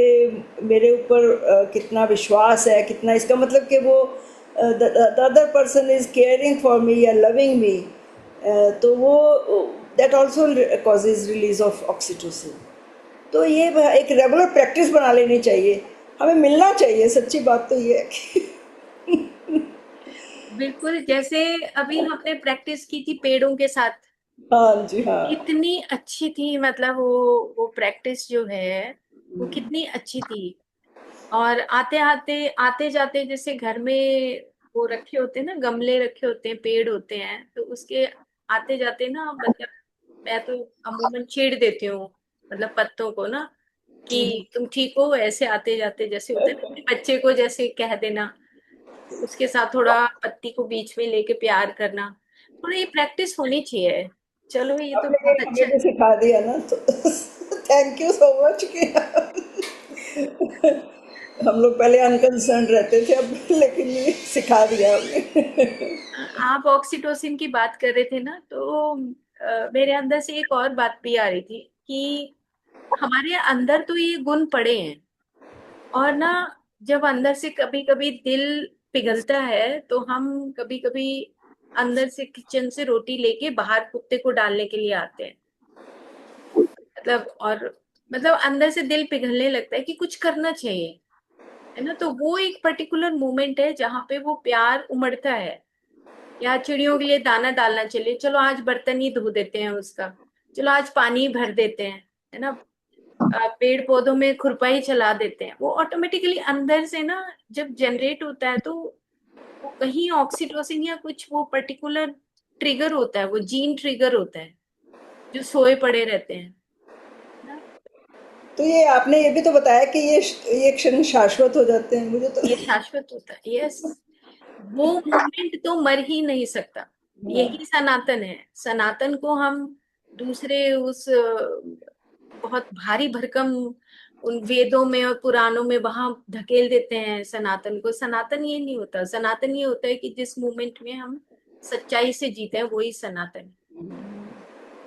मेरे ऊपर कितना विश्वास है, कितना, इसका मतलब कि वो the other person is caring for me या लविंग मी, तो वो that also causes release of oxytocin. तो ये एक रेगुलर प्रैक्टिस बना लेनी चाहिए, हमें मिलना चाहिए। सच्ची बात तो ये है कि बिल्कुल, जैसे अभी हमने प्रैक्टिस की थी पेड़ों के साथ, हाँ जी हाँ। इतनी अच्छी थी, मतलब वो प्रैक्टिस जो है वो कितनी अच्छी थी। और आते आते आते जाते जैसे घर में वो रखे होते हैं ना, गमले रखे होते हैं, पेड़ होते हैं, तो उसके आते जाते ना, मतलब मैं तो अमूमन छेड़ देती हूँ, मतलब पत्तों को ना, कि तुम ठीक हो, ऐसे आते जाते जैसे होते हैं ना, अपने बच्चे को जैसे कह देना, उसके साथ थोड़ा पत्ती को बीच में लेके प्यार करना, थोड़ा ये प्रैक्टिस होनी चाहिए। चलो ये तो आपने बहुत हमें अच्छा। भी सिखा दिया ना, तो थैंक यू सो मच कि हम लोग पहले अनकंसर्न रहते थे, अब लेकिन ये सिखा दिया आपने। आप ऑक्सीटोसिन की बात कर रहे थे ना, तो मेरे अंदर से एक और बात भी आ रही थी कि हमारे अंदर तो ये गुण पड़े हैं, और ना जब अंदर से कभी कभी दिल पिघलता है तो हम कभी कभी अंदर से किचन से रोटी लेके बाहर कुत्ते को डालने के लिए आते हैं, मतलब, और मतलब अंदर से दिल पिघलने लगता है कि कुछ करना चाहिए, है ना। तो वो एक पर्टिकुलर मोमेंट है जहाँ पे वो प्यार उमड़ता है। या चिड़ियों के लिए दाना डालना चाहिए, चलो आज बर्तन ही धो देते हैं उसका, चलो आज पानी भर देते हैं, है ना। पेड़ पौधों में खुरपाई चला देते हैं, वो ऑटोमेटिकली अंदर से ना जब जनरेट होता है तो वो कहीं ऑक्सीटोसिन या कुछ वो पर्टिकुलर ट्रिगर होता है, वो जीन ट्रिगर होता है जो सोए पड़े रहते हैं ना। तो ये आपने ये भी तो बताया कि ये क्षण शाश्वत हो जाते हैं, मुझे तो ये शाश्वत होता है, यस। वो मोमेंट तो मर ही नहीं सकता, यही सनातन है। सनातन को हम दूसरे उस बहुत भारी भरकम उन वेदों में और पुराणों में वहां धकेल देते हैं सनातन को। सनातन ये नहीं होता, सनातन ये होता है कि जिस मोमेंट में हम सच्चाई से जीते हैं वही सनातन है।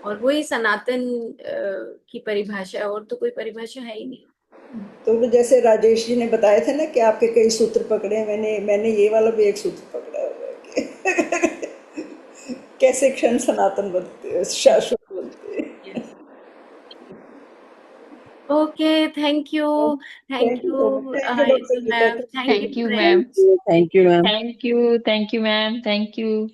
और वही सनातन की परिभाषा है, और तो कोई परिभाषा है ही नहीं। तो जैसे राजेश जी ने बताए थे ना कि आपके कई सूत्र पकड़े, मैंने ये वाला भी एक सूत्र पकड़ा हुआ है कि कैसे क्षण सनातन बनते हैं, शाश्वत बनते हैं। Yes. Okay, thank you, thank thank you so much, you thank you doctor Geeta, ma'am, thank you thank you ma'am. Friends. Thank you, ma'am. Thank you ma'am. Thank you.